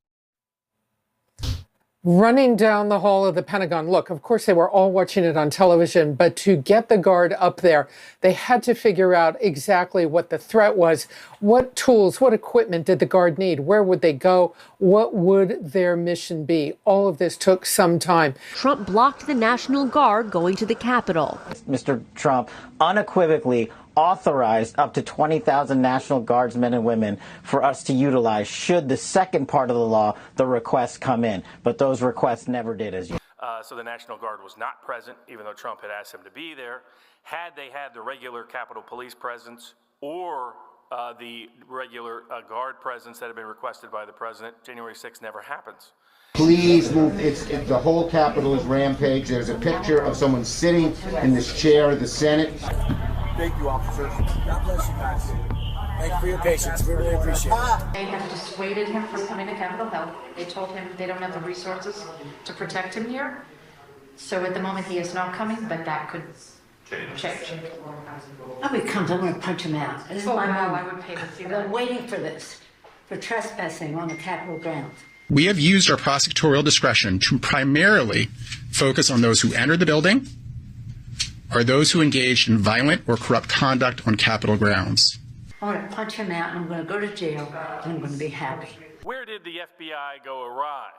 Running down the hall of the Pentagon. Look, of course, they were all watching it on television, but to get the guard up there, they had to figure out exactly what the threat was. What tools, what equipment did the guard need? Where would they go? What would their mission be? All of this took some time. Trump blocked the National Guard going to the Capitol. Mr. Trump unequivocally authorized up to 20,000 National Guardsmen and women for us to utilize should the second part of the law, the requests, come in. But those requests never did, as you So the National Guard was not present, even though Trump had asked them to be there. Had they had the regular Capitol Police presence or the regular Guard presence that had been requested by the president, January 6th never happens. Please move. The whole Capitol is rampage. There's a picture of someone sitting in this chair of the Senate. Thank you, officers. God bless you guys. Thank you for your patience. We really appreciate it. They have dissuaded him from coming to Capitol Hill. They told him they don't have the resources to protect him here. So at the moment he is not coming, but that could change. I'll be comes, I'm going to punch him out. This is my wow, moment. I would pay to see I've that. been waiting for this, for trespassing on the Capitol grounds. We have used our prosecutorial discretion to primarily focus on those who entered the building or those who engaged in violent or corrupt conduct on Capitol grounds. I'm going to punch him out, and I'm going to go to jail, and I'm going to be happy. Where did the FBI go awry?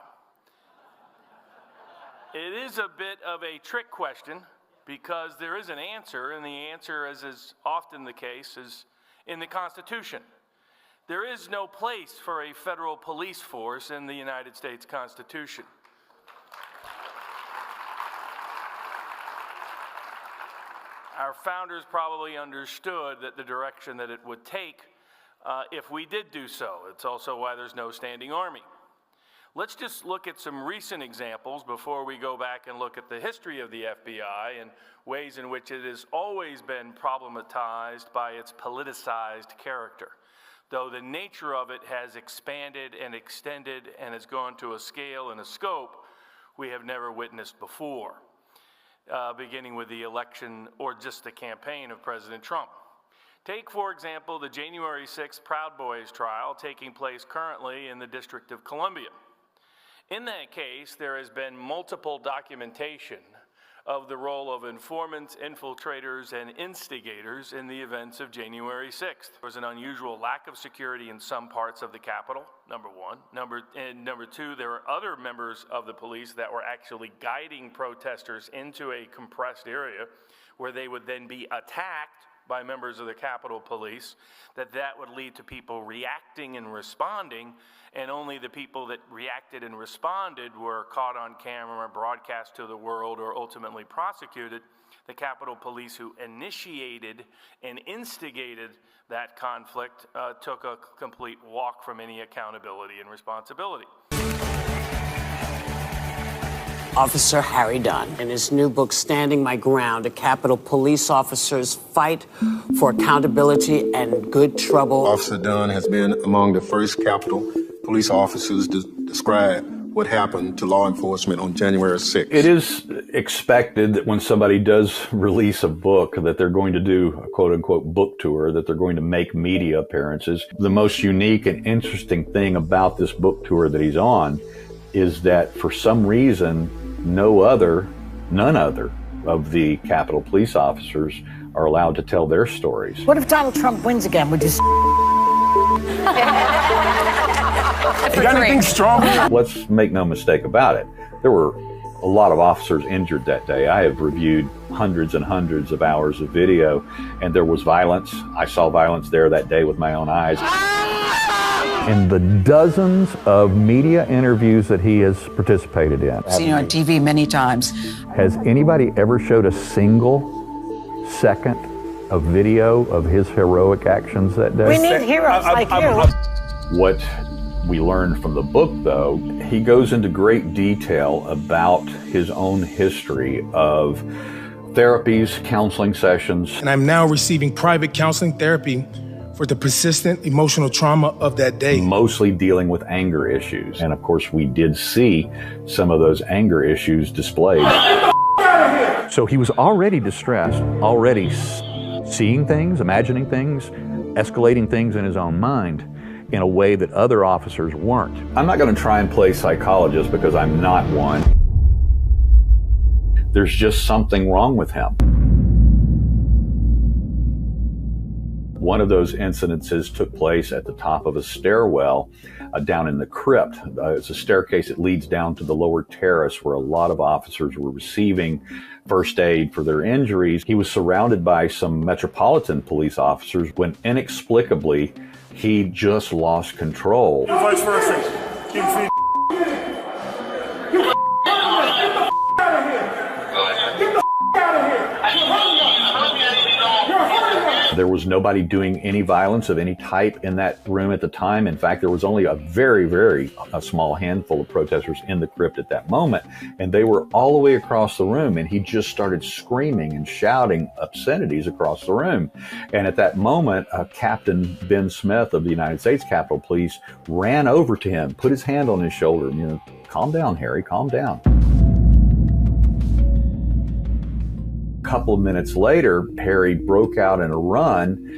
It is a bit of a trick question because there is an answer, and the answer, as is often the case, is in the Constitution. There is no place for a federal police force in the United States Constitution. Our founders probably understood that the direction that it would take if we did do so. It's also why there's no standing army. Let's just look at some recent examples before we go back and look at the history of the FBI and ways in which it has always been problematized by its politicized character. Though the nature of it has expanded and extended and has gone to a scale and a scope we have never witnessed before. Beginning with the election or just the campaign of President Trump. Take, for example, the January 6th Proud Boys trial taking place currently in the District of Columbia. In that case, there has been multiple documentation of the role of informants, infiltrators, and instigators in the events of January 6th. There was an unusual lack of security in some parts of the Capitol, number one. Number two, there were other members of the police that were actually guiding protesters into a compressed area where they would then be attacked by members of the Capitol Police, that would lead to people reacting and responding, and only the people that reacted and responded were caught on camera, broadcast to the world, or ultimately prosecuted. The Capitol Police, who initiated and instigated that conflict, took a complete walk from any accountability and responsibility. Officer Harry Dunn, in his new book, Standing My Ground, a Capitol Police Officer's Fight for Accountability and Good Trouble. Officer Dunn has been among the first Capitol Police officers to describe what happened to law enforcement on January 6th. It is expected that when somebody does release a book that they're going to do a quote-unquote book tour, that they're going to make media appearances. The most unique and interesting thing about this book tour that he's on is that for some reason, none other of the Capitol Police officers are allowed to tell their stories. What if Donald Trump wins again? Would you? You got anything strong? Let's make no mistake about it. There were a lot of officers injured that day. I have reviewed hundreds and hundreds of hours of video, and there was violence. I saw violence there that day with my own eyes. In the dozens of media interviews that he has participated in. I've seen you on TV many times. Has anybody ever showed a single second of video of his heroic actions that day? We need heroes like you. What we learned from the book, though, he goes into great detail about his own history of therapies, counseling sessions. And I'm now receiving private counseling therapy for the persistent emotional trauma of that day. Mostly dealing with anger issues. And of course, we did see some of those anger issues displayed. So he was already distressed, already seeing things, imagining things, escalating things in his own mind in a way that other officers weren't. I'm not going to try and play psychologist because I'm not one. There's just something wrong with him. One of those incidences took place at the top of a stairwell down in the crypt. It's a staircase that leads down to the lower terrace where a lot of officers were receiving first aid for their injuries. He was surrounded by some Metropolitan police officers when inexplicably he just lost control. Vice versa. Keep feet. There was nobody doing any violence of any type in that room at the time. In fact, there was only a very small handful of protesters in the crypt at that moment. And they were all the way across the room. And he just started screaming and shouting obscenities across the room. And at that moment, Captain Ben Smith of the United States Capitol Police ran over to him, put his hand on his shoulder. You know, calm down, Harry, calm down. A couple of minutes later, Harry broke out in a run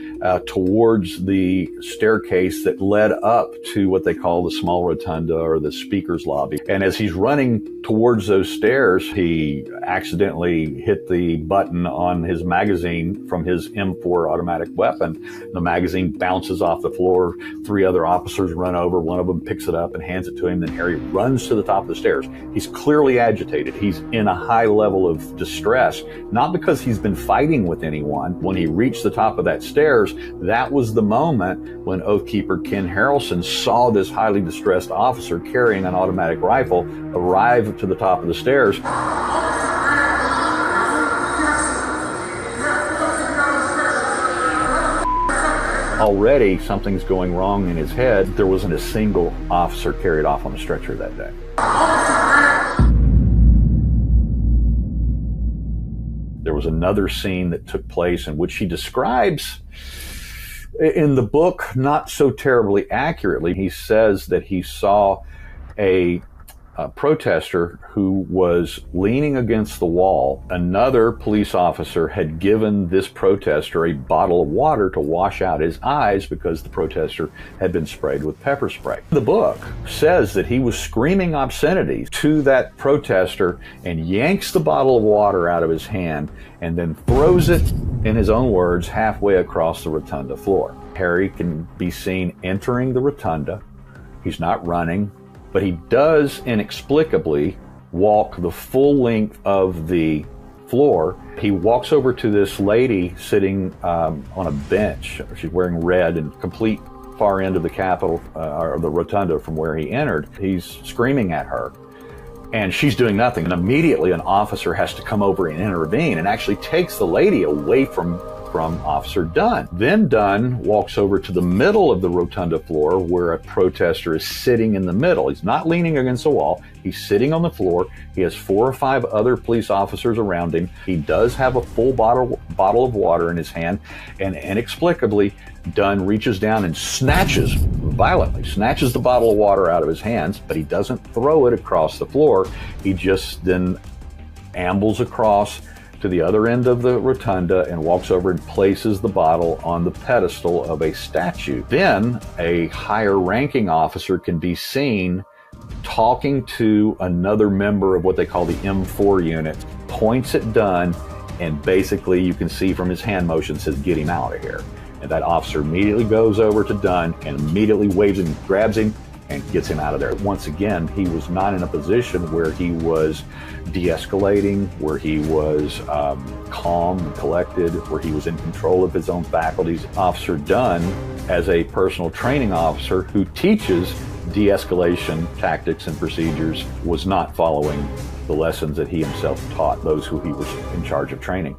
towards the staircase that led up to what they call the small rotunda or the speaker's lobby. And as he's running towards those stairs, he accidentally hit the button on his magazine from his M4 automatic weapon. The magazine bounces off the floor. 3 other officers run over. One of them picks it up and hands it to him. Then Harry runs to the top of the stairs. He's clearly agitated. He's in a high level of distress, not because he's been fighting with anyone. When he reached the top of that stairs, that was the moment when Oathkeeper Ken Harrelson saw this highly distressed officer carrying an automatic rifle arrive to the top of the stairs. Already something's going wrong in his head. There wasn't a single officer carried off on a stretcher that day. There was another scene that took place in which he describes in the book, not so terribly accurately. He says that he saw a protester who was leaning against the wall. Another police officer had given this protester a bottle of water to wash out his eyes because the protester had been sprayed with pepper spray. The book says that he was screaming obscenities to that protester and yanks the bottle of water out of his hand and then throws it, in his own words, halfway across the rotunda floor. Harry can be seen entering the rotunda. He's not running, but he does inexplicably walk the full length of the floor. He walks over to this lady sitting on a bench. She's wearing red and complete far end of the Capitol, or the rotunda from where he entered. He's screaming at her, and she's doing nothing. And immediately an officer has to come over and intervene and actually takes the lady away from Officer Dunn. Then Dunn walks over to the middle of the rotunda floor where a protester is sitting in the middle. He's not leaning against the wall. He's sitting on the floor. He has 4 or 5 other police officers around him. He does have a full bottle of water in his hand, and inexplicably, Dunn reaches down and violently snatches the bottle of water out of his hands, but he doesn't throw it across the floor. He just then ambles across to the other end of the rotunda and walks over and places the bottle on the pedestal of a statue. Then a higher ranking officer can be seen talking to another member of what they call the M4 unit, points at Dunn, and basically you can see from his hand motion says, "Get him out of here." And that officer immediately goes over to Dunn and immediately waves him, grabs him, and gets him out of there. Once again, he was not in a position where he was de-escalating, where he was calm and collected, where he was in control of his own faculties. Officer Dunn, as a personal training officer who teaches de-escalation tactics and procedures, was not following the lessons that he himself taught those who he was in charge of training.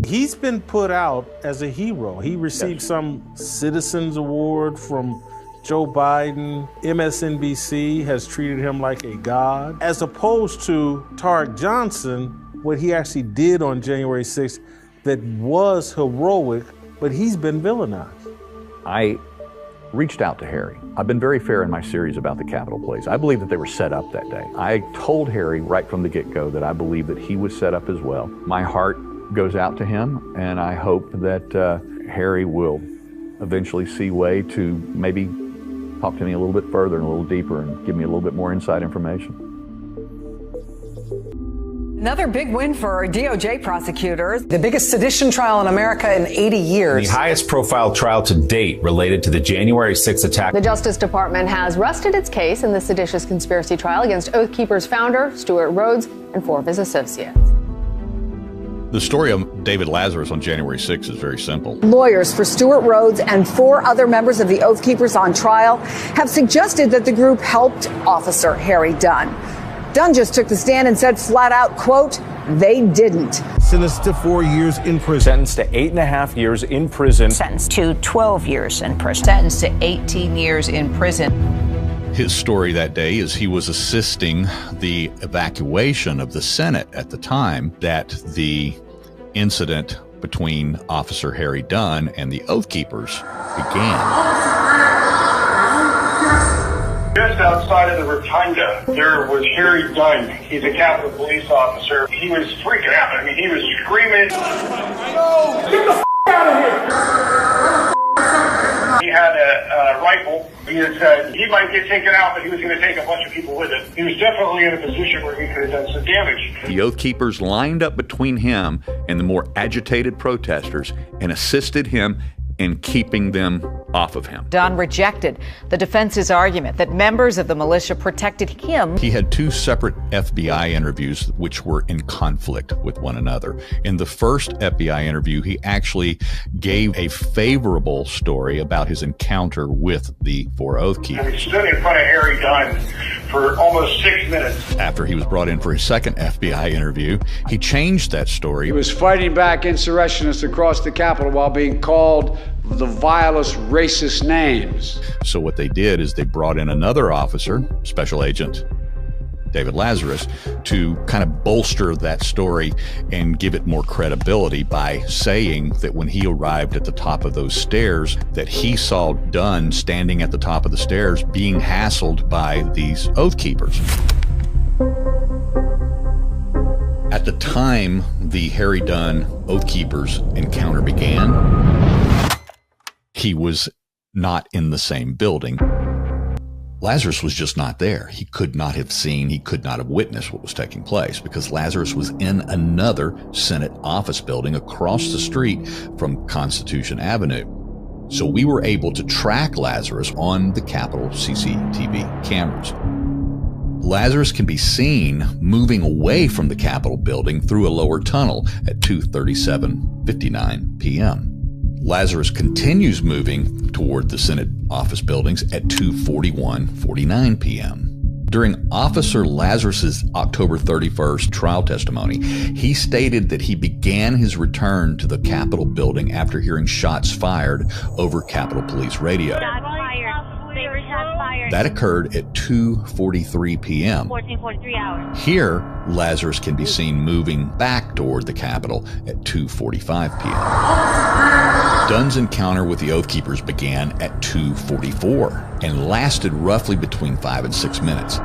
He's been put out as a hero. He received some Citizens Award from Joe Biden. MSNBC has treated him like a god. As opposed to Tarek Johnson, what he actually did on January 6th that was heroic, but he's been villainized. I reached out to Harry. I've been very fair in my series about the Capitol Police. I believe that they were set up that day. I told Harry right from the get-go that I believe that he was set up as well. My heart goes out to him, and I hope that Harry will eventually see way to maybe talk to me a little bit further and a little deeper and give me a little bit more inside information. Another big win for DOJ prosecutors. The biggest sedition trial in America in 80 years. The highest profile trial to date related to the January 6th attack. The Justice Department has rested its case in the seditious conspiracy trial against Oath Keepers founder Stuart Rhodes and 4 of his associates. The story of David Lazarus on January 6th is very simple. Lawyers for Stuart Rhodes and 4 other members of the Oath Keepers on trial have suggested that the group helped Officer Harry Dunn. Dunn just took the stand and said flat out, quote, they didn't. Sentenced to 4 years in prison. Sentenced to 8.5 years in prison. Sentenced to 12 years in prison. Sentenced to 18 years in prison. His story that day is he was assisting the evacuation of the Senate at the time that the incident between Officer Harry Dunn and the Oath Keepers began. Just outside of the rotunda, there was Harry Dunn. He's a Capitol Police officer. He was freaking out. I mean, he was screaming. No! Get the out of here! He had a rifle. He had said he might get taken out, but he was going to take a bunch of people with him. He was definitely in a position where he could have done some damage. The Oath Keepers lined up between him and the more agitated protesters and assisted him in keeping them off of him. Dunn rejected the defense's argument that members of the militia protected him. He had 2 separate FBI interviews which were in conflict with one another. In the first FBI interview, he actually gave a favorable story about his encounter with the 4 Oath Keepers. He stood in front of Harry Dunn for almost 6 minutes. After he was brought in for his second FBI interview, he changed that story. He was fighting back insurrectionists across the Capitol while being called the vilest racist names. So what they did is they brought in another officer, Special Agent David Lazarus, to kind of bolster that story and give it more credibility by saying that when he arrived at the top of those stairs, that he saw Dunn standing at the top of the stairs being hassled by these Oath Keepers. At the time the Harry Dunn Oath Keepers encounter began, he was not in the same building. Lazarus was just not there. He could not have seen, he could not have witnessed what was taking place because Lazarus was in another Senate office building across the street from Constitution Avenue. So we were able to track Lazarus on the Capitol CCTV cameras. Lazarus can be seen moving away from the Capitol building through a lower tunnel at 2:37:59 p.m. Lazarus continues moving toward the Senate office buildings at 2:41:49 p.m. During Officer Lazarus's October 31st trial testimony, he stated that he began his return to the Capitol building after hearing shots fired over Capitol Police radio. That occurred at 2:43 p.m. 14:43 hours. Here, Lazarus can be seen moving back toward the Capitol at 2:45 p.m. Dunn's encounter with the Oath Keepers began at 2:44 and lasted roughly between 5 and 6 minutes.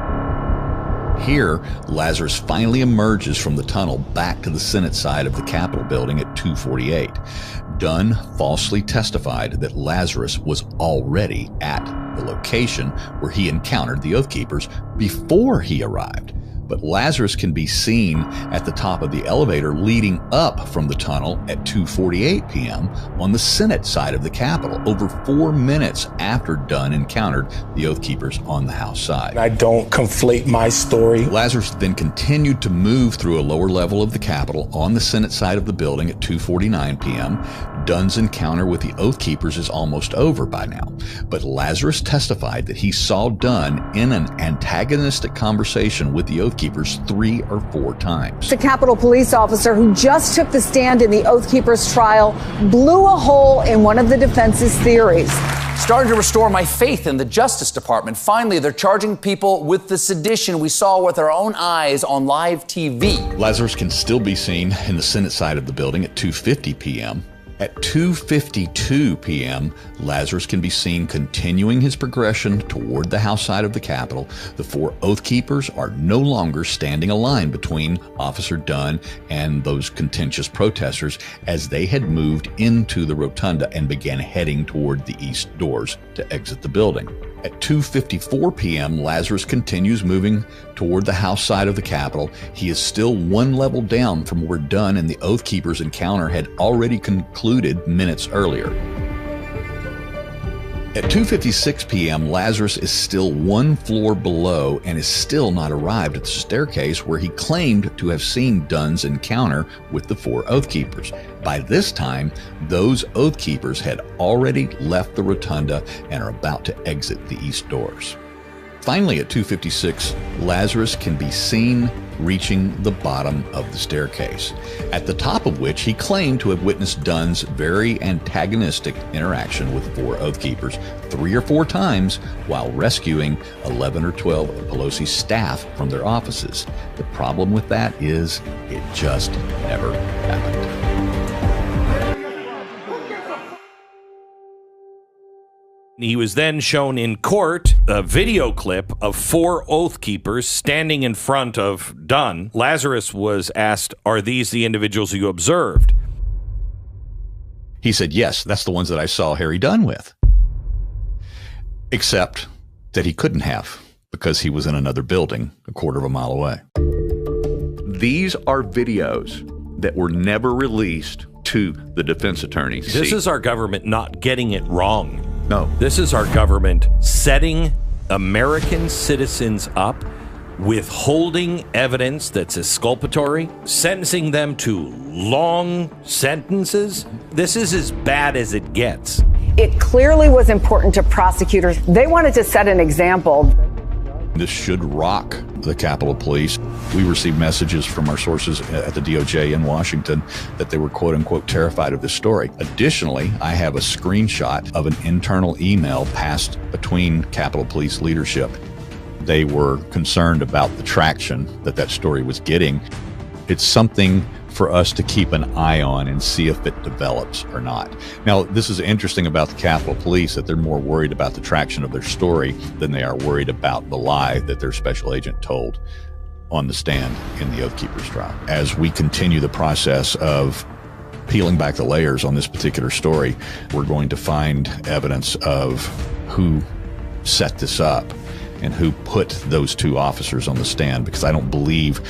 Here, Lazarus finally emerges from the tunnel back to the Senate side of the Capitol building at 2:48. Dunn falsely testified that Lazarus was already at the location where he encountered the Oath Keepers before he arrived. But Lazarus can be seen at the top of the elevator leading up from the tunnel at 2:48 p.m. on the Senate side of the Capitol, over 4 minutes after Dunn encountered the Oath Keepers on the House side. I don't conflate my story. Lazarus then continued to move through a lower level of the Capitol on the Senate side of the building at 2:49 p.m. Dunn's encounter with the Oath Keepers is almost over by now, but Lazarus testified that he saw Dunn in an antagonistic conversation with the Oath Keepers 3 or 4 times. The Capitol Police officer who just took the stand in the Oath Keepers trial blew a hole in one of the defense's theories. Starting to restore my faith in the Justice Department. Finally, they're charging people with the sedition we saw with our own eyes on live TV. Lazarus can still be seen in the Senate side of the building at 2:50 p.m. At 2:52 p.m., Lazarus can be seen continuing his progression toward the House side of the Capitol. The 4 Oath Keepers are no longer standing a line between Officer Dunn and those contentious protesters as they had moved into the rotunda and began heading toward the east doors to exit the building. At 2:54 p.m., Lazarus continues moving toward the House side of the Capitol. He is still 1 level down from where Dunn and the Oath Keepers encounter had already concluded minutes earlier. At 2:56 p.m., Lazarus is still 1 floor below and is still not arrived at the staircase where he claimed to have seen Dunn's encounter with the 4 Oath Keepers. By this time, those Oath Keepers had already left the rotunda and are about to exit the east doors. Finally, at 2:56, Lazarus can be seen reaching the bottom of the staircase, at the top of which he claimed to have witnessed Dunn's very antagonistic interaction with 4 Oath Keepers 3 or 4 times while rescuing 11 or 12 of Pelosi's staff from their offices. The problem with that is it just never happened. He was then shown in court a video clip of 4 Oath Keepers standing in front of Dunn. Lazarus was asked, "Are these the individuals you observed?" He said, "Yes, that's the ones that I saw Harry Dunn with." Except that he couldn't have, because he was in another building a quarter of a mile away. These are videos that were never released to the defense attorneys. This is our government not getting it wrong. No. This is our government setting American citizens up, withholding evidence that's exculpatory, sentencing them to long sentences. This is as bad as it gets. It clearly was important to prosecutors. They wanted to set an example. This should rock the Capitol Police. We received messages from our sources at the DOJ in Washington that they were quote unquote terrified of this story. Additionally, I have a screenshot of an internal email passed between Capitol Police leadership. They were concerned about the traction that story was getting. It's something for us to keep an eye on and see if it develops or not. Now, this is interesting about the Capitol Police, that they're more worried about the traction of their story than they are worried about the lie that their special agent told on the stand in the Oath Keepers trial. As we continue the process of peeling back the layers on this particular story, we're going to find evidence of who set this up and who put those 2 officers on the stand, because I don't believe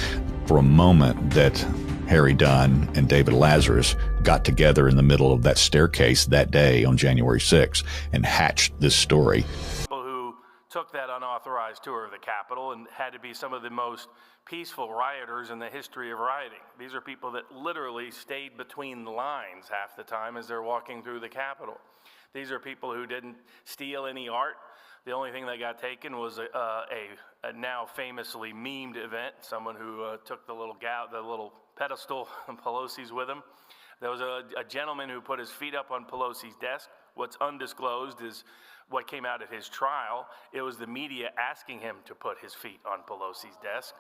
for a moment that Harry Dunn and David Lazarus got together in the middle of that staircase that day on January 6th and hatched this story. People who took that unauthorized tour of the Capitol and had to be some of the most peaceful rioters in the history of rioting. These are people that literally stayed between the lines half the time as they're walking through the Capitol. These are people who didn't steal any art. The only thing that got taken was a now famously memed event. Someone who took the little pedestal and Pelosi's with him. There was a gentleman who put his feet up on Pelosi's desk. What's undisclosed is what came out at his trial. It was the media asking him to put his feet on Pelosi's desk.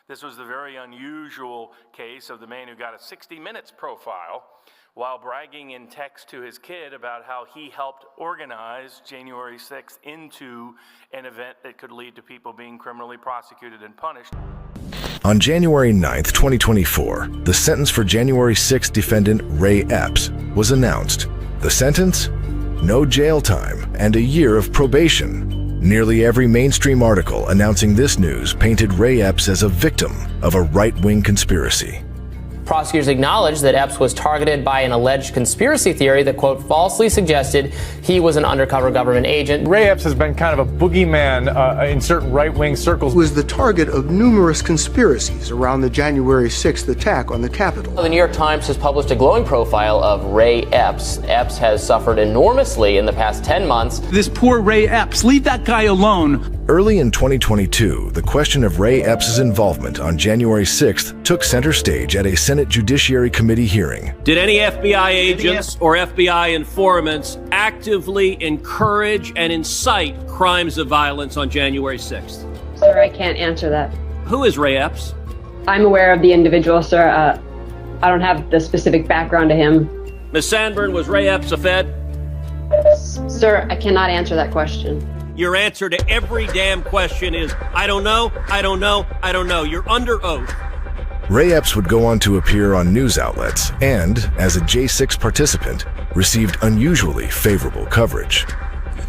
This was the very unusual case of the man who got a 60 Minutes profile while bragging in text to his kid about how he helped organize January 6th into an event that could lead to people being criminally prosecuted and punished. On January 9th, 2024, the sentence for January 6th defendant Ray Epps was announced. The sentence? No jail time and a year of probation. Nearly every mainstream article announcing this news painted Ray Epps as a victim of a right-wing conspiracy. Prosecutors acknowledged that Epps was targeted by an alleged conspiracy theory that, quote, falsely suggested he was an undercover government agent. Ray Epps has been kind of a boogeyman in certain right-wing circles. He was the target of numerous conspiracies around the January 6th attack on the Capitol. The New York Times has published a glowing profile of Ray Epps. Epps has suffered enormously in the past 10 months. This poor Ray Epps, leave that guy alone. Early in 2022, the question of Ray Epps' involvement on January 6th took center stage at a Senate Judiciary Committee hearing. Did any FBI agents or FBI informants actively encourage and incite crimes of violence on January 6th? Sir, I can't answer that. Who is Ray Epps? I'm aware of the individual, sir. I don't have the specific background to him. Ms. Sandburn, was Ray Epps a Fed? Sir, I cannot answer that question. Your answer to every damn question is, I don't know, I don't know, I don't know. You're under oath. Ray Epps would go on to appear on news outlets and, as a J6 participant, received unusually favorable coverage.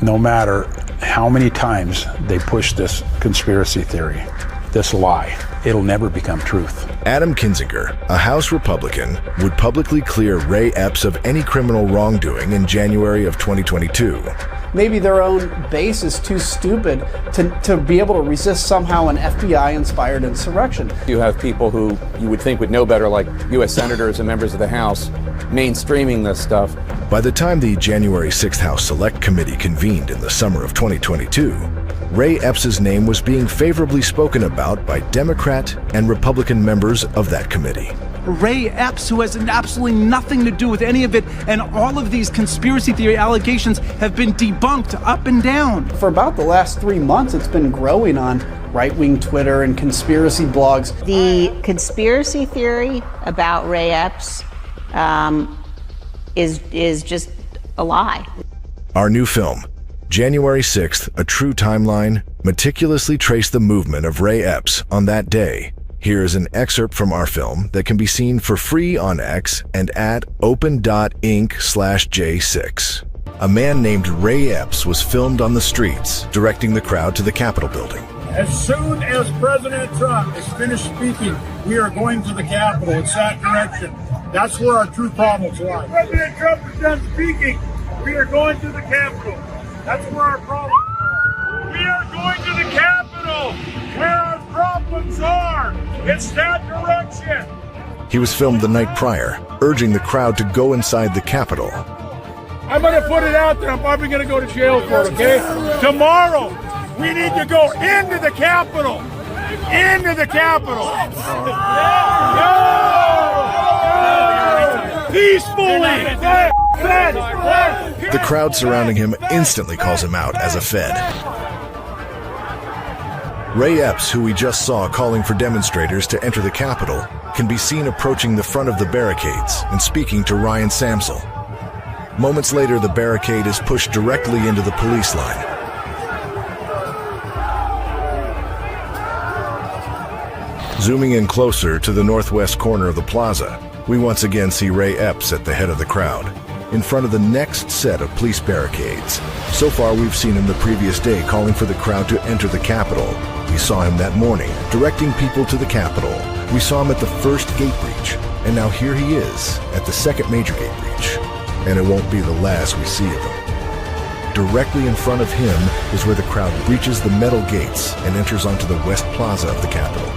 No matter how many times they push this conspiracy theory, this lie, it'll never become truth. Adam Kinzinger, a House Republican, would publicly clear Ray Epps of any criminal wrongdoing in January of 2022. Maybe their own base is too stupid to be able to resist somehow an FBI-inspired insurrection. You have people who you would think would know better, like U.S. senators and members of the House, mainstreaming this stuff. By the time the January 6th House Select Committee convened in the summer of 2022, Ray Epps' name was being favorably spoken about by Democrat and Republican members of that committee. Ray Epps, who has absolutely nothing to do with any of it, and all of these conspiracy theory allegations have been debunked up and down. For about the last 3 months, it's been growing on right-wing Twitter and conspiracy blogs. The conspiracy theory about Ray Epps is just a lie. Our new film, January 6th, A True Timeline, meticulously traced the movement of Ray Epps on that day. Here is an excerpt from our film that can be seen for free on X and at open.inc/J6. A man named Ray Epps was filmed on the streets, directing the crowd to the Capitol building. As soon as President Trump is finished speaking, we are going to the Capitol. It's that direction. That's where our true problems lie. President Trump is done speaking. We are going to the Capitol. That's where our problems are. We are going to the Capitol, where our problems are. It's that direction. He was filmed the night prior, urging the crowd to go inside the Capitol. I'm going to put it out there. I'm probably going to go to jail for it, okay? Tomorrow, we need to go into the Capitol. Into the Capitol. Peacefully. The crowd surrounding him instantly calls him out as a Fed. Ray Epps, who we just saw calling for demonstrators to enter the Capitol, can be seen approaching the front of the barricades and speaking to Ryan Samsel. Moments later, the barricade is pushed directly into the police line. Zooming in closer to the northwest corner of the plaza, we once again see Ray Epps at the head of the crowd, in front of the next set of police barricades. So far, we've seen him the previous day calling for the crowd to enter the Capitol. We saw him that morning, directing people to the Capitol. We saw him at the first gate breach, and now here he is at the second major gate breach. And it won't be the last we see of him. Directly in front of him is where the crowd breaches the metal gates and enters onto the West Plaza of the Capitol.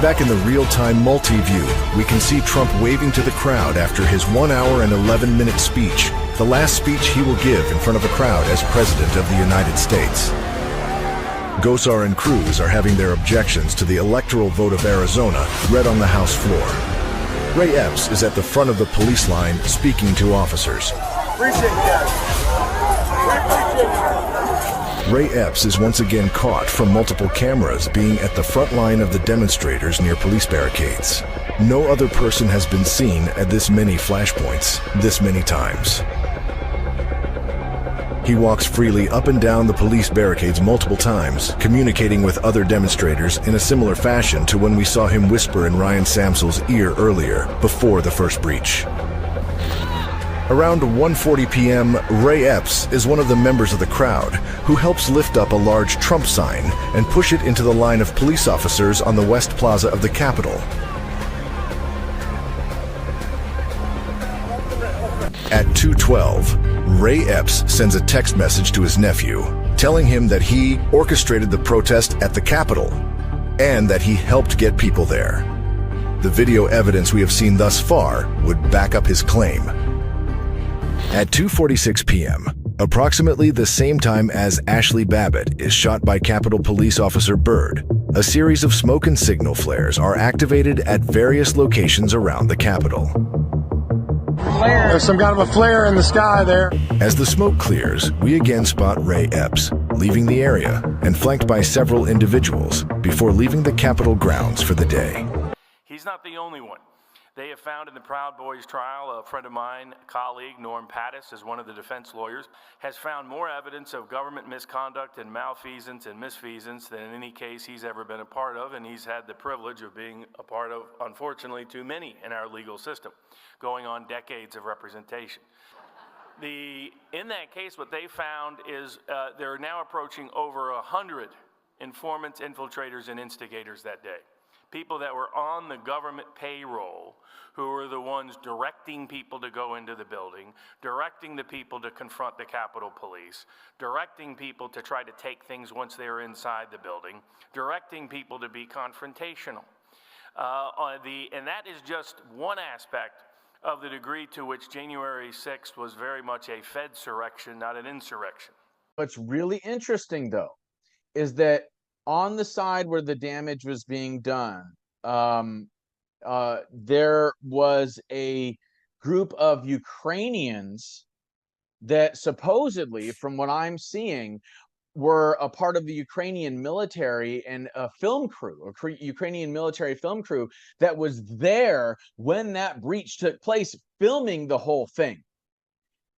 Back in the real-time multi-view, we can see Trump waving to the crowd after his 1 hour and 11-minute speech, the last speech he will give in front of a crowd as President of the United States. Gosar and Cruz are having their objections to the electoral vote of Arizona read on the House floor. Ray Epps is at the front of the police line speaking to officers. Appreciate that. Ray Epps is once again caught from multiple cameras being at the front line of the demonstrators near police barricades. No other person has been seen at this many flashpoints, this many times. He walks freely up and down the police barricades multiple times, communicating with other demonstrators in a similar fashion to when we saw him whisper in Ryan Samsel's ear earlier, before the first breach. Around 1:40 p.m., Ray Epps is one of the members of the crowd who helps lift up a large Trump sign and push it into the line of police officers on the West Plaza of the Capitol. At 2:12, Ray Epps sends a text message to his nephew, telling him that he orchestrated the protest at the Capitol and that he helped get people there. The video evidence we have seen thus far would back up his claim. At 2:46 p.m., Approximately the same time as Ashley Babbitt is shot by Capitol Police Officer Byrd, a series of smoke and signal flares are activated at various locations around the Capitol. There's some kind of a flare in the sky there. As the smoke clears, we again spot Ray Epps, leaving the area and flanked by several individuals before leaving the Capitol grounds for the day. He's not the only one. They have found in the Proud Boys trial, a friend of mine, colleague, Norm Pattis, as one of the defense lawyers, has found more evidence of government misconduct and malfeasance and misfeasance than in any case he's ever been a part of, and he's had the privilege of being a part of, unfortunately, too many in our legal system, going on decades of representation. In that case, what they found is they're now approaching over 100 informants, infiltrators, and instigators that day. People that were on the government payroll who were the ones directing people to go into the building, directing the people to confront the Capitol Police, directing people to try to take things once they were inside the building, directing people to be confrontational. And that is just one aspect of the degree to which January 6th was very much a Fedsurrection, not an insurrection. What's really interesting, though, is that on the side where the damage was being done, there was a group of Ukrainians that supposedly, from what I'm seeing, were a part of the Ukrainian military and a film crew, a Ukrainian military film crew that was there when that breach took place, filming the whole thing.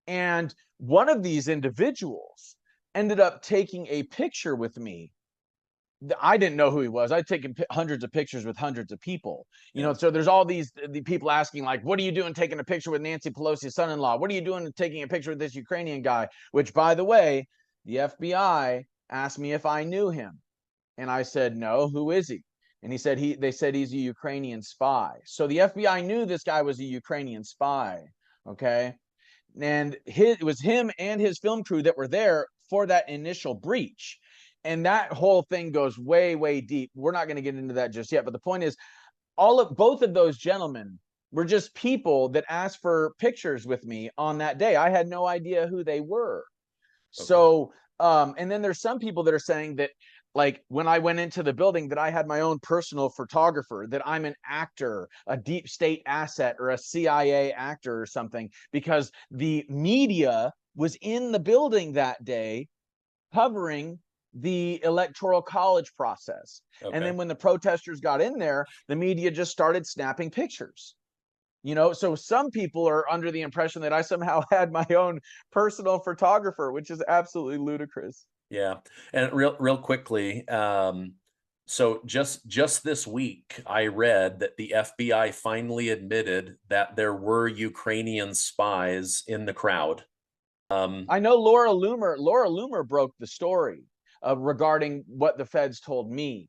And one of these individuals ended up taking a picture with me. I didn't know who he was. I'd taken hundreds of pictures with hundreds of people, you know, so there's all the people asking, like, what are you doing taking a picture with Nancy Pelosi's son-in-law? What are you doing taking a picture with this Ukrainian guy? Which, by the way, the FBI asked me if I knew him. And I said, no, who is he? And he said, they said he's a Ukrainian spy. So the FBI knew this guy was a Ukrainian spy, okay? And it was him and his film crew that were there for that initial breach. And that whole thing goes way, way deep. We're not going to get into that just yet. But the point is, both of those gentlemen were just people that asked for pictures with me on that day. I had no idea who they were. Okay. So, and then there's some people that are saying that, like, when I went into the building, that I had my own personal photographer, that I'm an actor, a deep state asset, or a CIA actor or something, because the media was in the building that day covering the electoral college process. Okay. And then when the protesters got in there, the media just started snapping pictures. You know, so some people are under the impression that I somehow had my own personal photographer, which is absolutely ludicrous. Yeah. And real quickly, so just this week, I read that the FBI finally admitted that there were Ukrainian spies in the crowd. I know Laura Loomer broke the story regarding what the feds told me.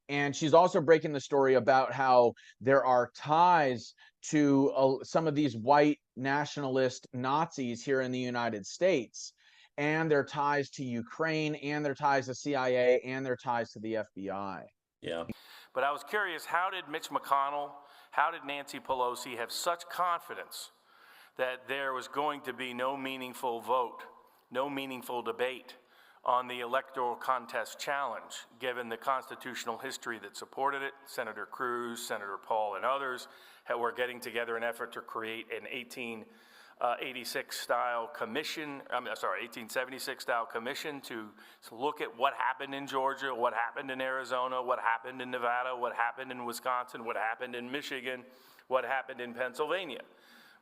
And she's also breaking the story about how there are ties to some of these white nationalist Nazis here in the United States, and their ties to Ukraine, and their ties to CIA, and their ties to the FBI. Yeah. But I was curious, how did Mitch McConnell, how did Nancy Pelosi have such confidence that there was going to be no meaningful vote, no meaningful debate on the electoral contest challenge, given the constitutional history that supported it? Senator Cruz, Senator Paul, and others were getting together in an effort to create an 1886 style commission, 1876 style commission to look at what happened in Georgia, what happened in Arizona, what happened in Nevada, what happened in Wisconsin, what happened in Michigan, what happened in Pennsylvania,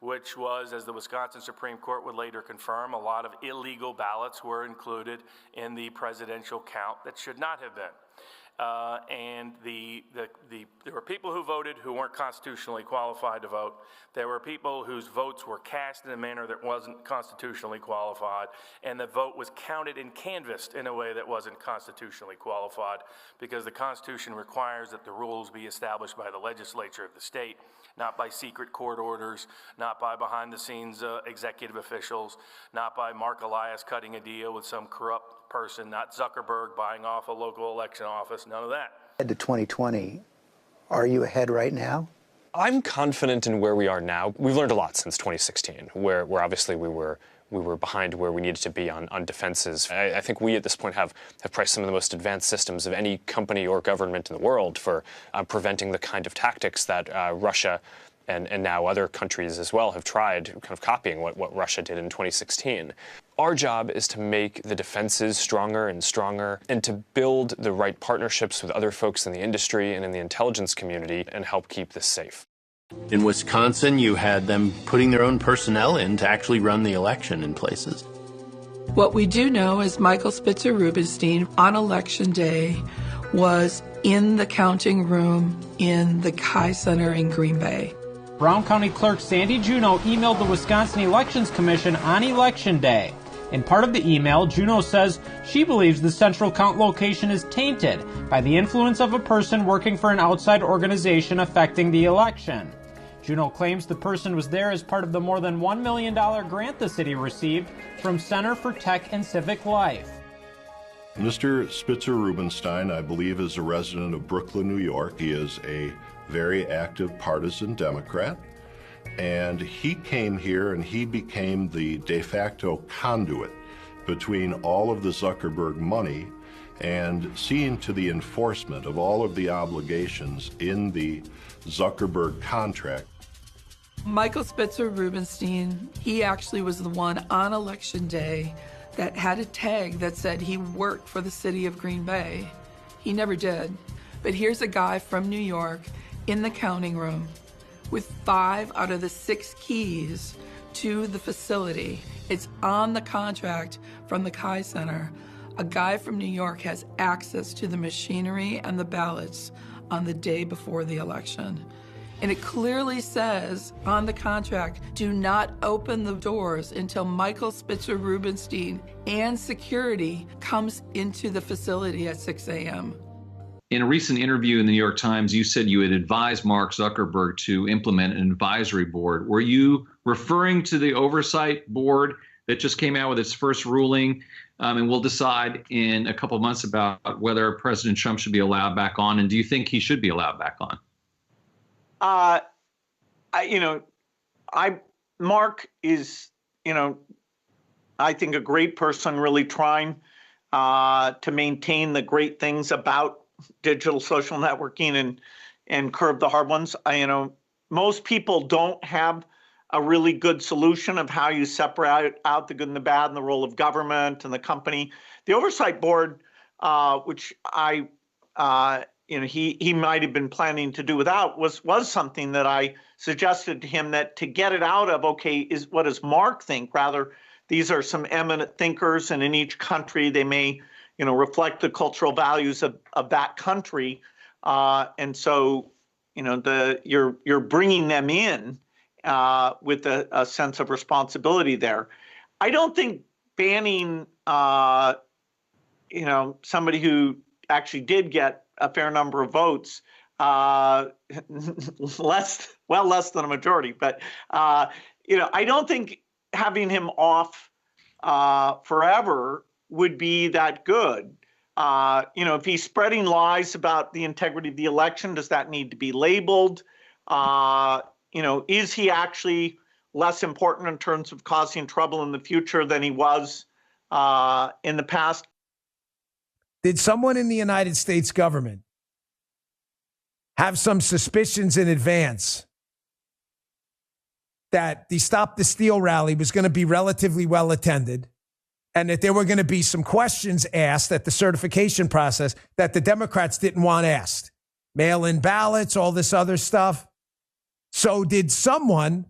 which was, as the Wisconsin Supreme Court would later confirm, a lot of illegal ballots were included in the presidential count that should not have been. And there were people who voted who weren't constitutionally qualified to vote. There were people whose votes were cast in a manner that wasn't constitutionally qualified, and the vote was counted and canvassed in a way that wasn't constitutionally qualified, because the Constitution requires that the rules be established by the legislature of the state, not by secret court orders, not by behind-the-scenes executive officials, not by Mark Elias cutting a deal with some corrupt person, not Zuckerberg buying off a local election office, none of that. Head to 2020, are you ahead right now? I'm confident in where we are now. We've learned a lot since 2016, where obviously we were we were behind where we needed to be on defenses. I think we at this point have priced some of the most advanced systems of any company or government in the world for preventing the kind of tactics that Russia and now other countries as well have tried, kind of copying what Russia did in 2016. Our job is to make the defenses stronger and stronger and to build the right partnerships with other folks in the industry and in the intelligence community and help keep this safe. In Wisconsin, you had them putting their own personnel in to actually run the election in places. What we do know is Michael Spitzer Rubenstein on Election Day was in the counting room in the Kai Center in Green Bay. Brown County Clerk Sandy Juneau emailed the Wisconsin Elections Commission on Election Day. In part of the email, Juneau says she believes the central count location is tainted by the influence of a person working for an outside organization affecting the election. Juneau claims the person was there as part of the more than $1 million grant the city received from Center for Tech and Civic Life. Mr. Spitzer Rubenstein, I believe, is a resident of Brooklyn, New York. He is a very active partisan Democrat. And he came here and he became the de facto conduit between all of the Zuckerberg money and seeing to the enforcement of all of the obligations in the Zuckerberg contract. Michael Spitzer Rubenstein, he actually was the one on Election Day that had a tag that said he worked for the city of Green Bay. He never did. But here's a guy from New York in the counting room with 5 out of the 6 keys to the facility. It's on the contract from the Kai Center. A guy from New York has access to the machinery and the ballots on the day before the election. And it clearly says on the contract, do not open the doors until Michael Spitzer Rubenstein and security comes into the facility at 6 a.m. In a recent interview in the New York Times, you said you had advised Mark Zuckerberg to implement an advisory board. Were you referring to the oversight board that just came out with its first ruling and will decide in a couple of months about whether President Trump should be allowed back on? And do you think he should be allowed back on? Mark is, I think a great person really trying to maintain the great things about digital social networking and curb the hard ones. Most people don't have a really good solution of how you separate out the good and the bad and the role of government and the company. The oversight board, which he might have been planning to do without, was something that I suggested to him that to get it out of, what does Mark think? Rather, these are some eminent thinkers, and in each country they may reflect the cultural values of that country, and so you're bringing them in with a sense of responsibility there. I don't think banning somebody who actually did get a fair number of votes, less than a majority, but I don't think having him off forever would be that good. If he's spreading lies about the integrity of the election, does that need to be labeled? Is he actually less important in terms of causing trouble in the future than he was in the past? Did someone in the United States government have some suspicions in advance that the Stop the Steal rally was going to be relatively well attended, and that there were going to be some questions asked at the certification process that the Democrats didn't want asked? Mail-in ballots, all this other stuff. So did someone,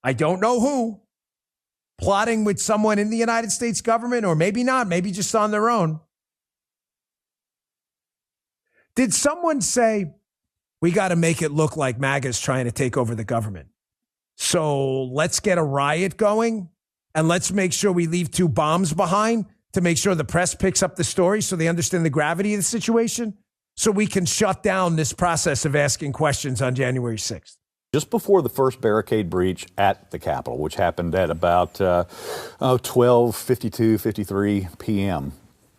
I don't know who, plotting with someone in the United States government, or maybe not, maybe just on their own, did someone say, we got to make it look like MAGA's trying to take over the government, so let's get a riot going? And let's make sure we leave 2 bombs behind to make sure the press picks up the story so they understand the gravity of the situation, so we can shut down this process of asking questions on January 6th. Just before the first barricade breach at the Capitol, which happened at about 12:53 p.m.,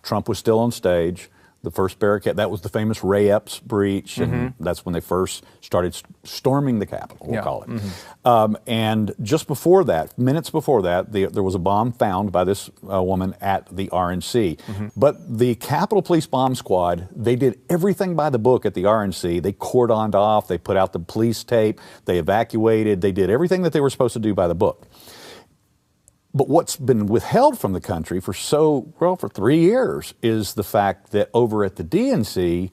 Trump was still on stage. the first barricade. That was the famous Ray Epps breach, and that's when they first started storming the Capitol, we'll call it. And just before that, minutes before that, there was a bomb found by this woman at the RNC. But the Capitol Police Bomb Squad, they did everything by the book at the RNC. They cordoned off, they put out the police tape, they evacuated, they did everything that they were supposed to do by the book. But what's been withheld from the country for 3 years is the fact that over at the DNC,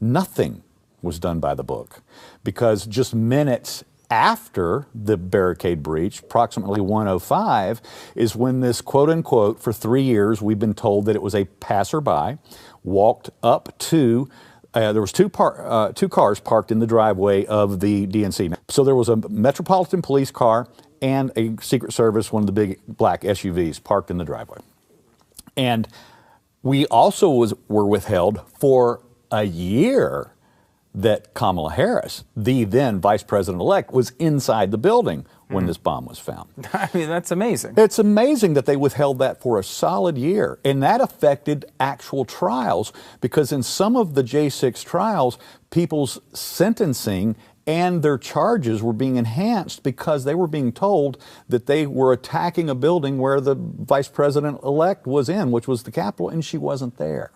nothing was done by the book. Because just minutes after the barricade breach, approximately 1:05, is when this quote unquote, for 3 years, we've been told that it was a passerby, walked up to there was two cars parked in the driveway of the DNC. So there was a Metropolitan Police car and a Secret Service, one of the big black SUVs, parked in the driveway. And we also were withheld for a year that Kamala Harris, the then Vice President-elect, was inside the building when this bomb was found. I mean, that's amazing. It's amazing that they withheld that for a solid year. And that affected actual trials, because in some of the J6 trials, people's sentencing and their charges were being enhanced because they were being told that they were attacking a building where the Vice President-elect was in, which was the Capitol, and she wasn't there.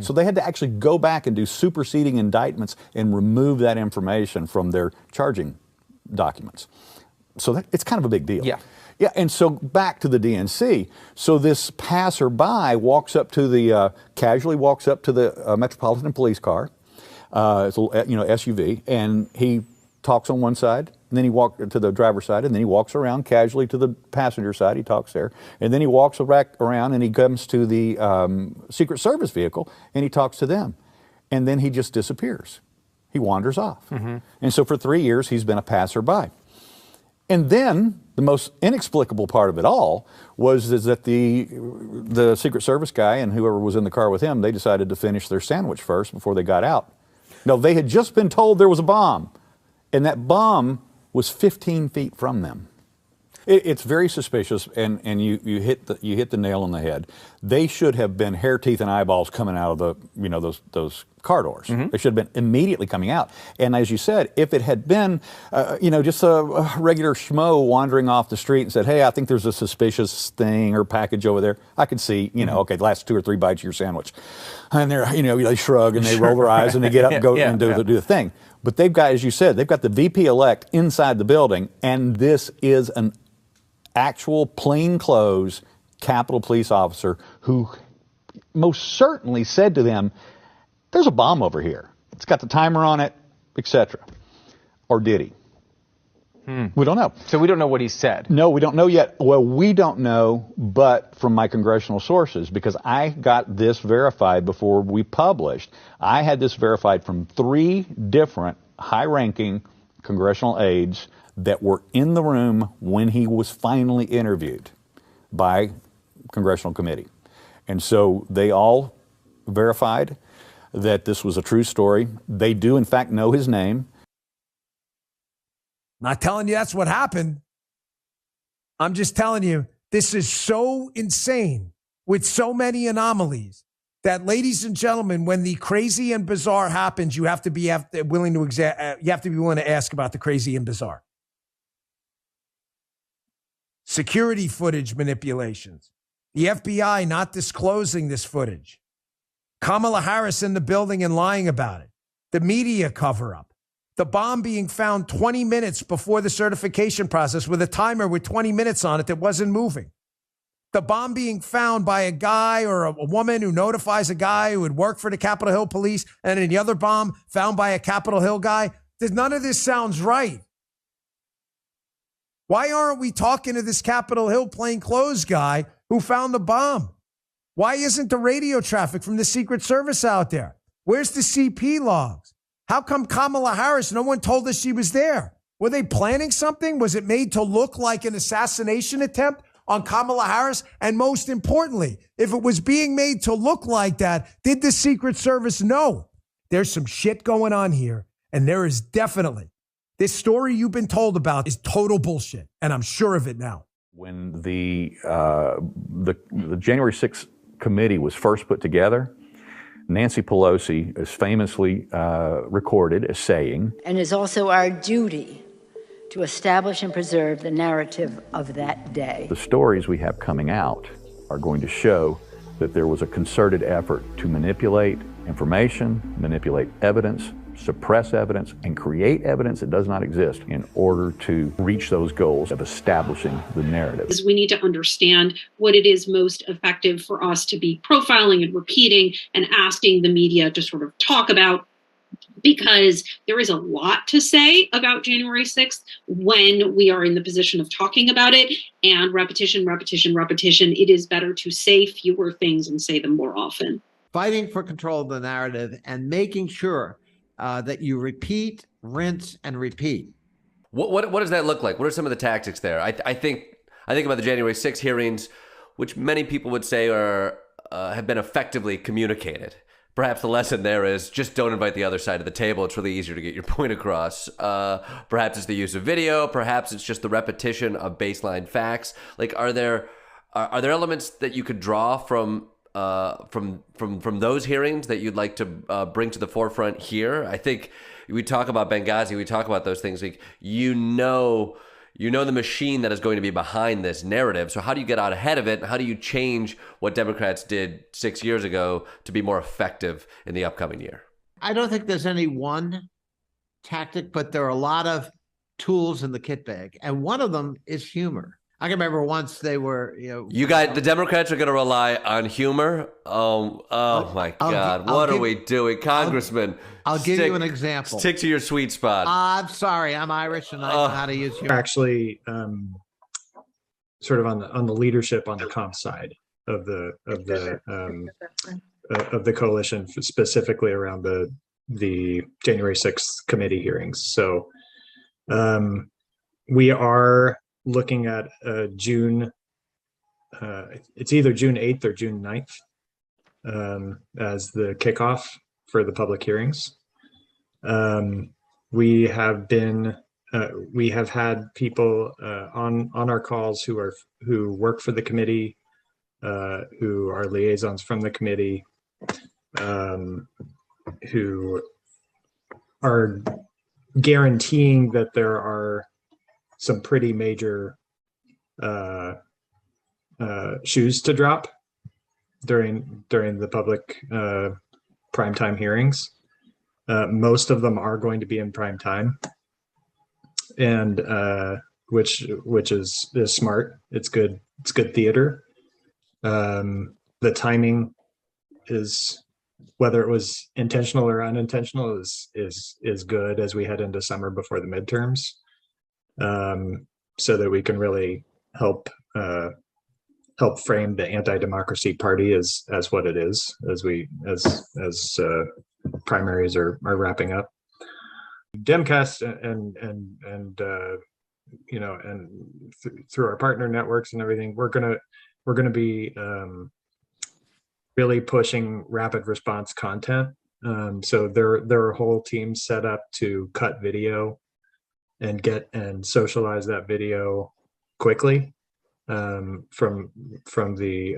So they had to actually go back and do superseding indictments and remove that information from their charging documents. So it's kind of a big deal. Yeah, and so back to the DNC. So this passerby walks up to the, casually walks up to the Metropolitan Police car. It's a SUV, and he talks on one side, and then he walks to the driver's side, and then he walks around casually to the passenger side. He talks there, and then he walks back around, and he comes to the Secret Service vehicle, and he talks to them, and then he just disappears. He wanders off, and so for 3 years he's been a passerby. And then the most inexplicable part of it all was that the Secret Service guy and whoever was in the car with him, they decided to finish their sandwich first before they got out. No, they had just been told there was a bomb, and that bomb was 15 feet from them. It's very suspicious, and you hit the nail on the head. They should have been hair, teeth, and eyeballs coming out of the those car doors. They should have been immediately coming out. And as you said, if it had been just a regular schmo wandering off the street and said, "Hey, I think there's a suspicious thing or package over there," I could see, okay, the last 2 or 3 bites of your sandwich, and they're they shrug and they roll their eyes and they get up and go and do the thing. But they've got, as you said, they've got the VP-elect inside the building, and this is an actual plainclothes Capitol Police officer who most certainly said to them, "There's a bomb over here. It's got the timer on it, etc." Or did he? We don't know. So we don't know what he said. No, we don't know yet. Well, we don't know, but from my congressional sources, because I got this verified before we published. I had this verified from 3 different high-ranking congressional aides that were in the room when he was finally interviewed by congressional committee. And so they all verified that this was a true story. They do, in fact, know his name. Not telling you that's what happened. I'm just telling you, this is so insane with so many anomalies that, ladies and gentlemen, when the crazy and bizarre happens, you have to be willing to ask about the crazy and bizarre. Security footage manipulations. The FBI not disclosing this footage. Kamala Harris in the building and lying about it. The media cover-up. The bomb being found 20 minutes before the certification process with a timer with 20 minutes on it that wasn't moving. The bomb being found by a guy or a woman who notifies a guy who had worked for the Capitol Hill police, and then the other bomb found by a Capitol Hill guy. None of this sounds right. Why aren't we talking to this Capitol Hill plainclothes guy who found the bomb? Why isn't the radio traffic from the Secret Service out there? Where's the CP logs? How come Kamala Harris, no one told us she was there? Were they planning something? Was it made to look like an assassination attempt on Kamala Harris? And most importantly, if it was being made to look like that, did the Secret Service know? There's some shit going on here, and there is definitely. This story you've been told about is total bullshit, and I'm sure of it now. When the January 6th committee was first put together, Nancy Pelosi is famously recorded as saying, and is also our duty to establish and preserve the narrative of that day. the stories we have coming out are going to show that there was a concerted effort to manipulate information, manipulate evidence, suppress evidence, and create evidence that does not exist in order to reach those goals of establishing the narrative. We need to understand what it is most effective for us to be profiling and repeating and asking the media to sort of talk about, because there is a lot to say about January 6th when we are in the position of talking about it, and repetition. It is better to say fewer things and say them more often. Fighting for control of the narrative and making sure that you repeat, rinse, and repeat. What does that look like? What are some of the tactics there? I think about the January 6 hearings, which many people would say have been effectively communicated. Perhaps the lesson there is just don't invite the other side of the table. It's really easier to get your point across. Perhaps it's the use of video. Perhaps it's just the repetition of baseline facts. Like, are there elements that you could draw from those hearings that you'd like to bring to the forefront here? I think we talk about Benghazi, we talk about those things. Like, you know the machine that is going to be behind this narrative. So how do you get out ahead of it? How do you change what Democrats did 6 years ago to be more effective in the upcoming year? I don't think there's any one tactic, but there are a lot of tools in the kit bag. And one of them is humor. I can remember once they were, the Democrats are going to rely on humor. Oh my God. What are we doing? Congressman, I'll give you an example. Stick to your sweet spot. I'm sorry. I'm Irish and I know how to use humor. Actually, sort of on the leadership on the comp side of the coalition, specifically around the January 6th committee hearings. So we are looking at June, it's either June 8th or June 9th as the kickoff for the public hearings. We have had people on our calls who work for the committee, who are liaisons from the committee, who are guaranteeing that there are some pretty major shoes to drop during the public primetime hearings. Most of them are going to be in prime time, and which is smart. It's good. It's good theater. The timing is, whether it was intentional or unintentional, is good as we head into summer before the midterms. So that we can really help frame the anti-democracy party as what it is, as primaries are wrapping up. Demcast and through our partner networks and everything, we're gonna be really pushing rapid response content. So there are whole teams set up to cut video and socialize that video quickly from the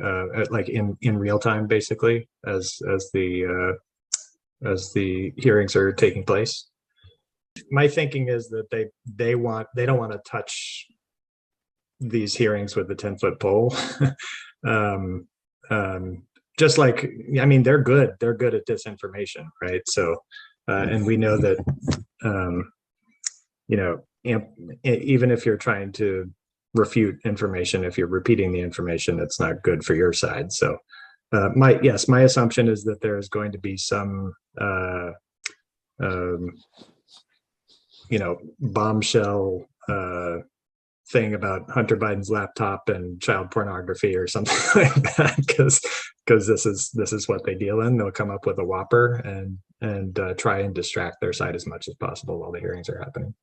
like in real time, basically, as the hearings are taking place. My thinking is that they don't want to touch these hearings with a 10-foot pole. Just like, I mean, they're good at disinformation, right? So and we know that even if you're trying to refute information, if you're repeating the information, it's not good for your side. So my assumption is that there is going to be some bombshell thing about Hunter Biden's laptop and child pornography or something like that, because this is what they deal in. They'll come up with a whopper and try and distract their side as much as possible while the hearings are happening.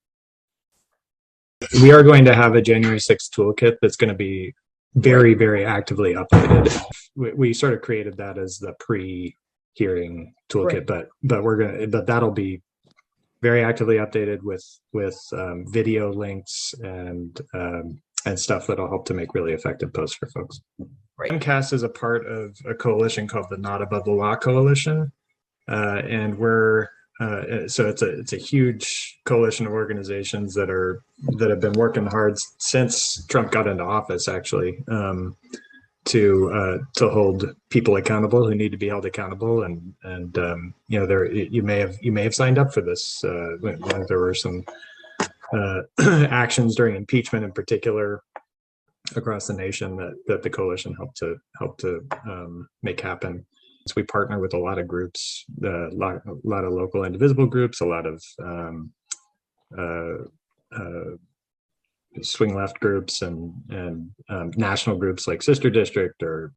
We are going to have a January 6th toolkit that's going to be very, very actively updated. We sort of created that as the pre-hearing toolkit, Right. but that'll be very actively updated with video links and stuff that'll help to make really effective posts for folks. Right. MCAS is a part of a coalition called the Not Above the Law Coalition, and we're so it's a huge coalition of organizations that have been working hard since Trump got into office, actually, to hold people accountable who need to be held accountable, and you may have signed up for this when there were some actions during impeachment in particular across the nation that the coalition helped to make happen. So we partner with a lot of groups, a lot of local indivisible groups, a lot of swing left groups, and national groups like Sister District or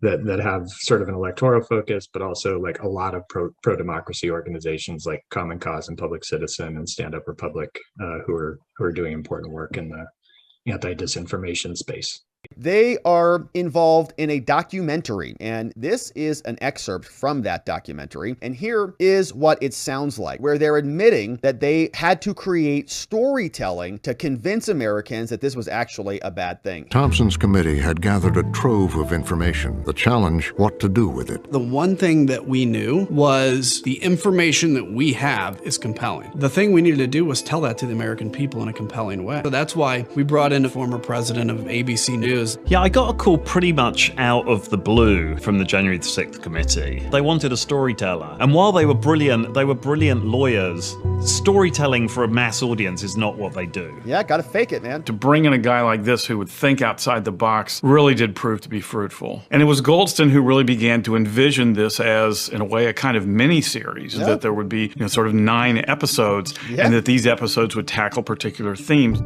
that have sort of an electoral focus, but also like a lot of pro democracy organizations like Common Cause and Public Citizen and Stand Up Republic, who are doing important work in the anti-disinformation space. They are involved in a documentary, and this is an excerpt from that documentary. And here is what it sounds like, where they're admitting that they had to create storytelling to convince Americans that this was actually a bad thing. Thompson's committee had gathered a trove of information. The challenge, what to do with it. The one thing that we knew was the information that we have is compelling. The thing we needed to do was tell that to the American people in a compelling way. So that's why we brought in a former president of ABC News. Yeah, I got a call pretty much out of the blue from the January 6th committee. They wanted a storyteller. And while they were brilliant lawyers, storytelling for a mass audience is not what they do. Yeah, gotta fake it, man. To bring in a guy like this who would think outside the box really did prove to be fruitful. And it was Goldston who really began to envision this as, in a way, a kind of mini-series, that there would be sort of 9 episodes, and that these episodes would tackle particular themes.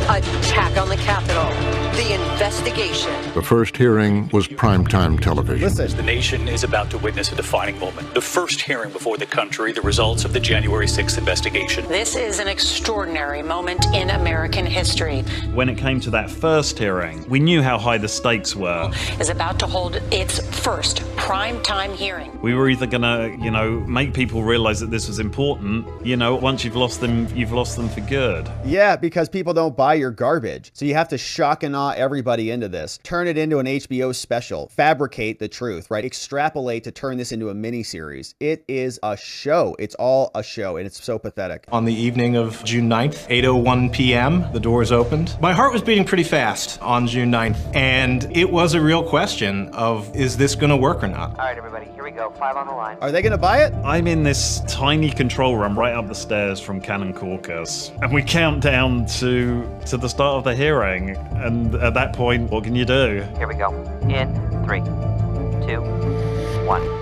Attack on the Capitol. The investigation. The first hearing was primetime television. Listen. The nation is about to witness a defining moment. The first hearing before the country, the results of the January 6th investigation. This is an extraordinary moment in American history. When it came to that first hearing, we knew how high the stakes were. Is about to hold its first primetime hearing. We were either gonna, make people realize that this was important, once you've lost them for good. Yeah, because people don't buy your garbage. So you have to shock and awe everybody into this. Turn it into an HBO special. Fabricate the truth, right? Extrapolate to turn this into a miniseries. It is a show. It's all a show, and it's so pathetic. On the evening of June 9th, 8:01 p.m., the doors opened. My heart was beating pretty fast on June 9th, and it was a real question of, is this going to work or not? All right, everybody, here we go. 5 on the line. Are they going to buy it? I'm in this tiny control room right up the stairs from Cannon Caucus, and we count down to the start of the hearing, and at that point, what can you do? Here we go. In 3, 2, 1.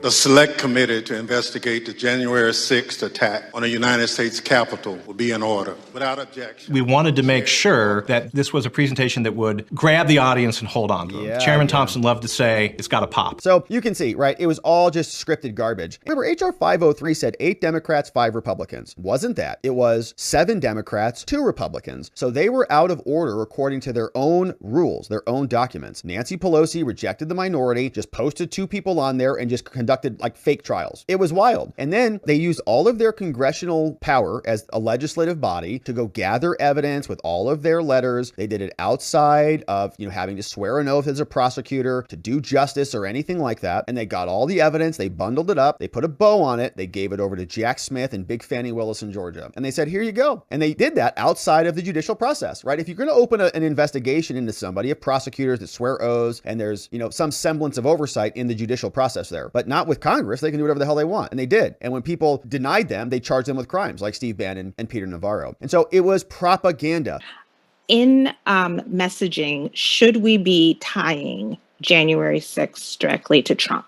The Select Committee to investigate the January 6th attack on the United States Capitol will be in order, without objection. We wanted to make sure that this was a presentation that would grab the audience and hold on to them. Chairman Thompson loved to say, it's got to pop. So you can see, right, it was all just scripted garbage. Remember, H.R. 503 said 8 Democrats, 5 Republicans. Wasn't that. It was 7 Democrats, 2 Republicans. So they were out of order according to their own rules, their own documents. Nancy Pelosi rejected the minority, just posted 2 people on there and just conducted like fake trials. It was wild. And then they used all of their congressional power as a legislative body to go gather evidence with all of their letters. They did it outside of, having to swear an oath as a prosecutor to do justice or anything like that. And they got all the evidence. They bundled it up. They put a bow on it. They gave it over to Jack Smith and Big Fannie Willis in Georgia. And they said, here you go. And they did that outside of the judicial process, right? If you're going to open an investigation into somebody, of prosecutors that swear oaths, and there's, some semblance of oversight in the judicial process there, but not with Congress. They can do whatever the hell they want. And they did. And when people denied them, they charged them with crimes like Steve Bannon and Peter Navarro. And so it was propaganda. In messaging, should we be tying January 6th directly to Trump?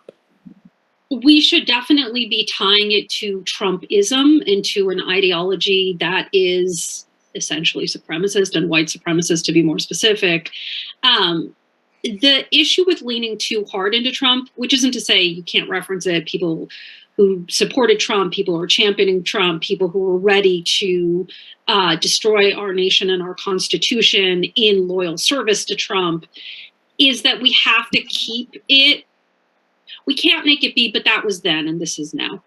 We should definitely be tying it to Trumpism and to an ideology that is essentially supremacist and white supremacist, to be more specific. The issue with leaning too hard into Trump, which isn't to say you can't reference it, people who supported Trump, people who are championing Trump, people who are ready to destroy our nation and our Constitution in loyal service to Trump, is that we have to keep it. We can't make it be, but that was then and this is now.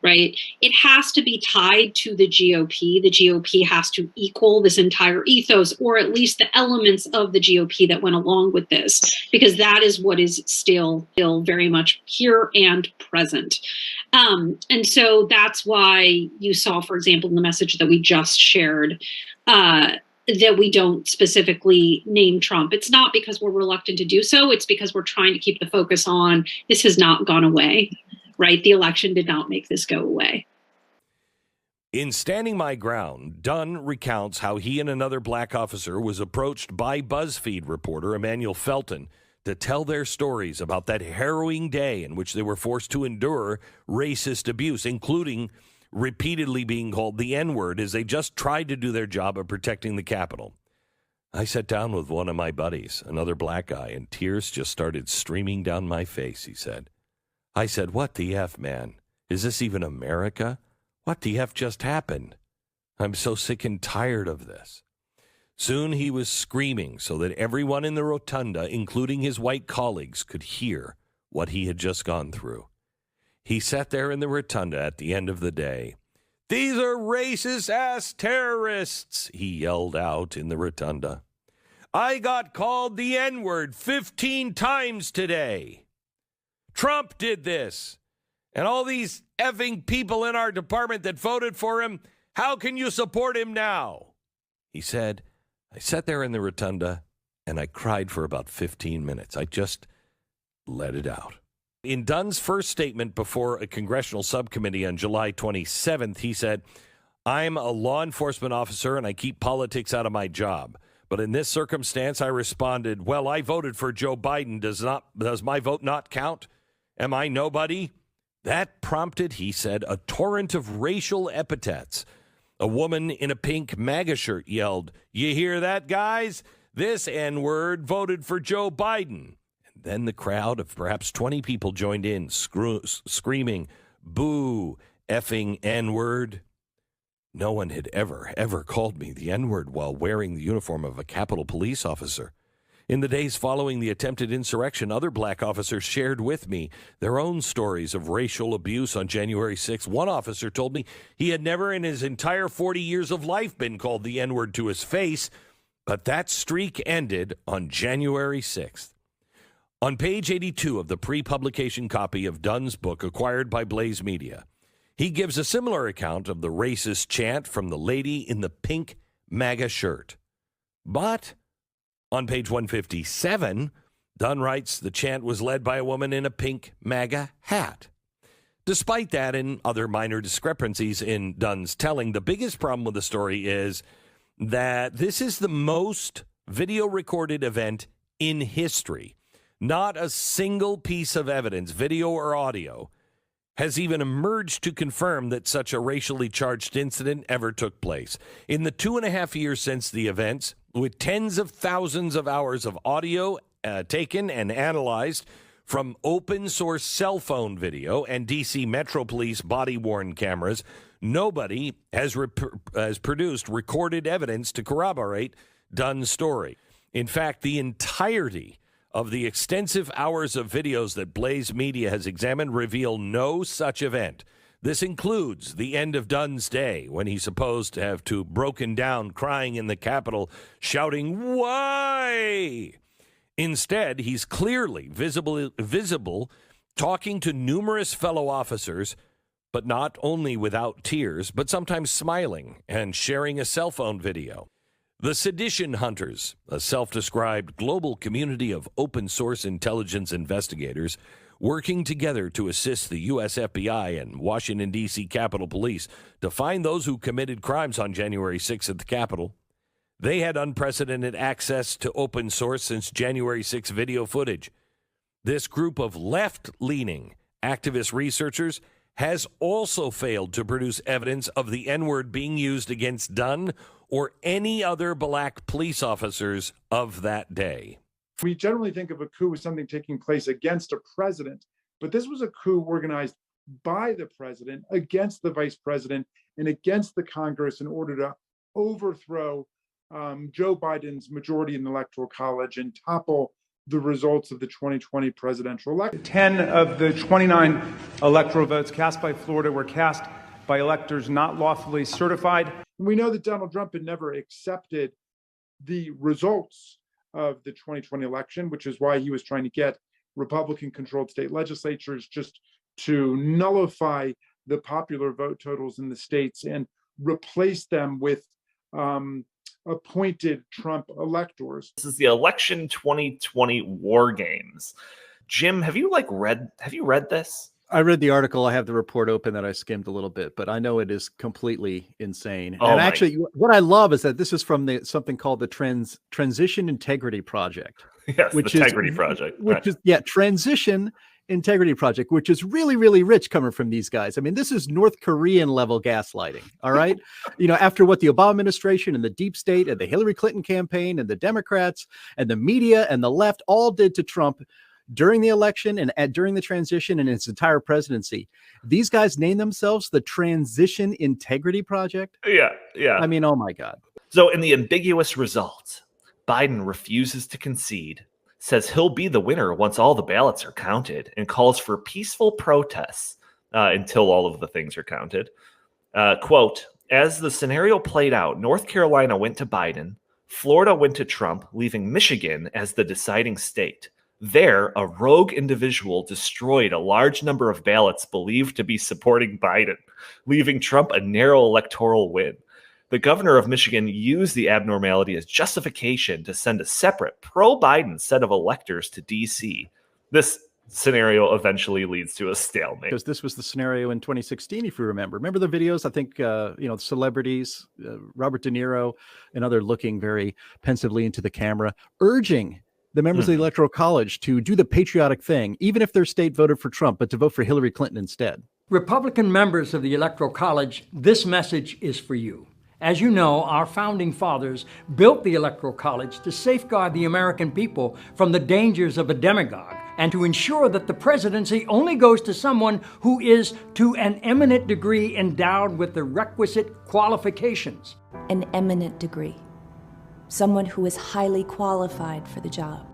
right? It has to be tied to the GOP. The GOP has to equal this entire ethos, or at least the elements of the GOP that went along with this, because that is what is still very much here and present. And so that's why you saw, for example, in the message that we just shared, that we don't specifically name Trump. It's not because we're reluctant to do so. It's because we're trying to keep the focus on this has not gone away, right? The election did not make this go away. In Standing My Ground, Dunn recounts how he and another black officer was approached by BuzzFeed reporter Emmanuel Felton to tell their stories about that harrowing day in which they were forced to endure racist abuse, including repeatedly being called the N-word as they just tried to do their job of protecting the Capitol. I sat down with one of my buddies, another black guy, and tears just started streaming down my face, he said. I said, what the F, man? Is this even America? What the F just happened? I'm so sick and tired of this. Soon he was screaming so that everyone in the rotunda, including his white colleagues, could hear what he had just gone through. He sat there in the rotunda at the end of the day. These are racist-ass terrorists, he yelled out in the rotunda. I got called the N-word 15 times today. Trump did this. And all these effing people in our department that voted for him, how can you support him now? He said, I sat there in the rotunda and I cried for about 15 minutes. I just let it out. In Dunn's first statement before a congressional subcommittee on July 27th, he said, I'm a law enforcement officer and I keep politics out of my job. But in this circumstance, I responded, well, I voted for Joe Biden. Does my vote not count? Am I nobody? That prompted, he said, a torrent of racial epithets. A woman in a pink MAGA shirt yelled, you hear that, guys? This N-word voted for Joe Biden. Then the crowd of perhaps 20 people joined in, screaming, boo, effing N-word. No one had ever called me the N-word while wearing the uniform of a Capitol Police officer. In the days following the attempted insurrection, other black officers shared with me their own stories of racial abuse on January 6th. One officer told me he had never in his entire 40 years of life been called the N-word to his face, but that streak ended on January 6th. On page 82 of the pre-publication copy of Dunn's book acquired by Blaze Media, he gives a similar account of the racist chant from the lady in the pink MAGA shirt. But on page 157, Dunn writes the chant was led by a woman in a pink MAGA hat. Despite that and other minor discrepancies in Dunn's telling, the biggest problem with the story is that this is the most video recorded event in history. Not a single piece of evidence, video or audio, has even emerged to confirm that such a racially charged incident ever took place. In the 2.5 years since the events, with tens of thousands of hours of audio taken and analyzed from open source cell phone video and DC Metro Police body-worn cameras, nobody has produced recorded evidence to corroborate Dunn's story. In fact, the entirety of the extensive hours of videos that Blaze Media has examined reveal no such event. This includes the end of Dunn's day, when he's supposed to have broken down crying in the Capitol, shouting, why? Instead, he's clearly visible talking to numerous fellow officers, but not only without tears, but sometimes smiling and sharing a cell phone video. The Sedition Hunters, a self-described global community of open-source intelligence investigators working together to assist the U.S. FBI and Washington, D.C. Capitol Police to find those who committed crimes on January 6th at the Capitol. They had unprecedented access to open source since January 6th video footage. This group of left-leaning activist researchers has also failed to produce evidence of the N-word being used against Dunn or any other black police officers of that day. We generally think of a coup as something taking place against a president, but this was a coup organized by the president against the vice president and against the Congress in order to overthrow Joe Biden's majority in the Electoral College and topple the results of the 2020 presidential election. 10 of the 29 electoral votes cast by Florida were cast by electors not lawfully certified. We know that Donald Trump had never accepted the results of the 2020 election, which is why he was trying to get Republican-controlled state legislatures just to nullify the popular vote totals in the states and replace them with appointed Trump electors. This is the election 2020 war games. Jim, have you read this? I read the article. I have the report open that I skimmed a little bit, but I know it is completely insane. Oh and my. Actually, what I love is that this is from something called the Transition Integrity Project. Yes, which the is, Integrity Project. Which Right. is, yeah, Transition Integrity Project, which is really, really rich coming from these guys. I mean, this is North Korean level gaslighting. All right. After what the Obama administration and the deep state and the Hillary Clinton campaign and the Democrats and the media and the left all did to Trump during the election and during the transition and its entire presidency. These guys name themselves the Transition Integrity Project. Yeah. I mean, oh my God. So in the ambiguous result, Biden refuses to concede, says he'll be the winner once all the ballots are counted, and calls for peaceful protests until all of the things are counted. Quote, as the scenario played out, North Carolina went to Biden, Florida went to Trump, leaving Michigan as the deciding state. There, a rogue individual destroyed a large number of ballots believed to be supporting Biden, leaving Trump a narrow electoral win. The governor of Michigan used the abnormality as justification to send a separate pro-Biden set of electors to D.C. This scenario eventually leads to a stalemate. Because this was the scenario in 2016, if you remember. Remember the videos? I think, celebrities, Robert De Niro and other looking very pensively into the camera, urging the members of the Electoral College to do the patriotic thing, even if their state voted for Trump, but to vote for Hillary Clinton instead. Republican members of the Electoral College, this message is for you. As you know, our founding fathers built the Electoral College to safeguard the American people from the dangers of a demagogue and to ensure that the presidency only goes to someone who is to an eminent degree endowed with the requisite qualifications. An eminent degree. Someone who is highly qualified for the job.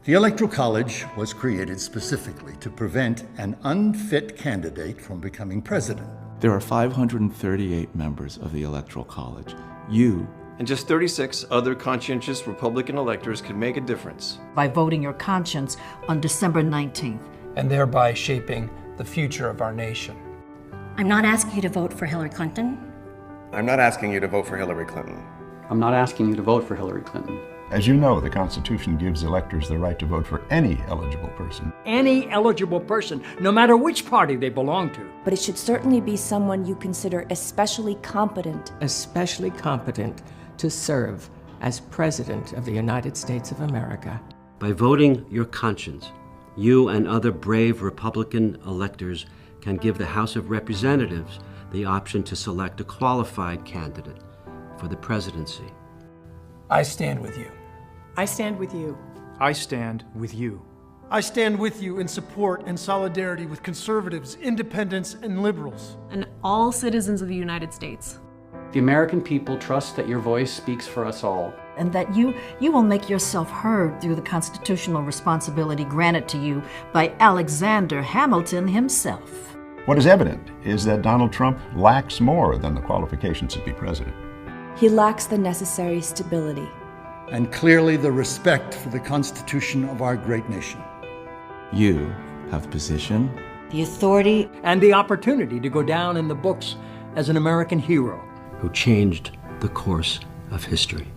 The Electoral College was created specifically to prevent an unfit candidate from becoming president. There are 538 members of the Electoral College. You and just 36 other conscientious Republican electors can make a difference. By voting your conscience on December 19th. And thereby shaping the future of our nation. I'm not asking you to vote for Hillary Clinton. I'm not asking you to vote for Hillary Clinton. I'm not asking you to vote for Hillary Clinton. As you know, the Constitution gives electors the right to vote for any eligible person. Any eligible person, no matter which party they belong to. But it should certainly be someone you consider especially competent. Especially competent to serve as President of the United States of America. By voting your conscience, you and other brave Republican electors can give the House of Representatives the option to select a qualified candidate for the presidency. I stand with you. I stand with you. I stand with you. I stand with you in support and solidarity with conservatives, independents, and liberals. And all citizens of the United States. The American people trust that your voice speaks for us all. And that you will make yourself heard through the constitutional responsibility granted to you by Alexander Hamilton himself. What is evident is that Donald Trump lacks more than the qualifications to be president. He lacks the necessary stability. And clearly the respect for the Constitution of our great nation. You have the position, the authority, and the opportunity to go down in the books as an American hero. Who changed the course of history.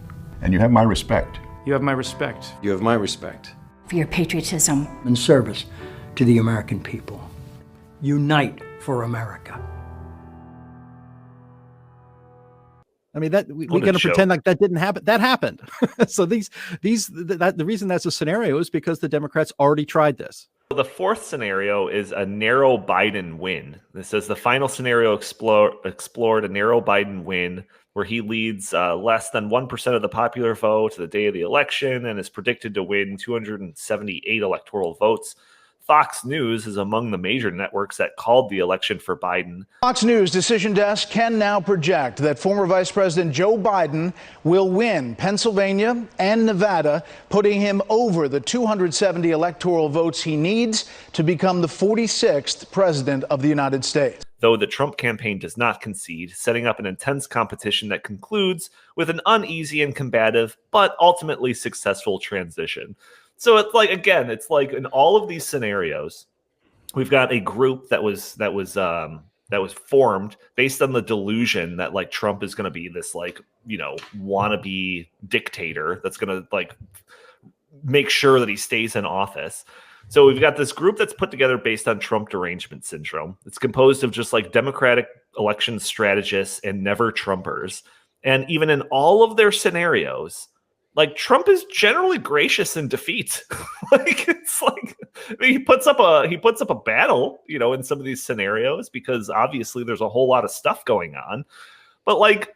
And you have my respect. You have my respect. You have my respect. For your patriotism. And service to the American people. Unite for America. I mean, that we're going to pretend like that didn't happen. That happened. So the reason that's a scenario is because the Democrats already tried this. The fourth scenario is a narrow Biden win. This says the final scenario explored a narrow Biden win where he leads less than 1% of the popular vote to the day of the election and is predicted to win 278 electoral votes. Fox News is among the major networks that called the election for Biden. Fox News decision desk can now project that former Vice President Joe Biden will win Pennsylvania and Nevada, putting him over the 270 electoral votes he needs to become the 46th president of the United States. Though the Trump campaign does not concede, setting up an intense competition that concludes with an uneasy and combative, but ultimately successful transition. So it's like, again, it's like in all of these scenarios, we've got a group that was formed based on the delusion that like Trump is going to be this like, wannabe dictator that's going to like make sure that he stays in office. So we've got this group that's put together based on Trump derangement syndrome. It's composed of just like Democratic election strategists and never Trumpers. And even in all of their scenarios, like Trump is generally gracious in defeat. Like it's like he puts up a battle, in some of these scenarios because obviously there's a whole lot of stuff going on. But like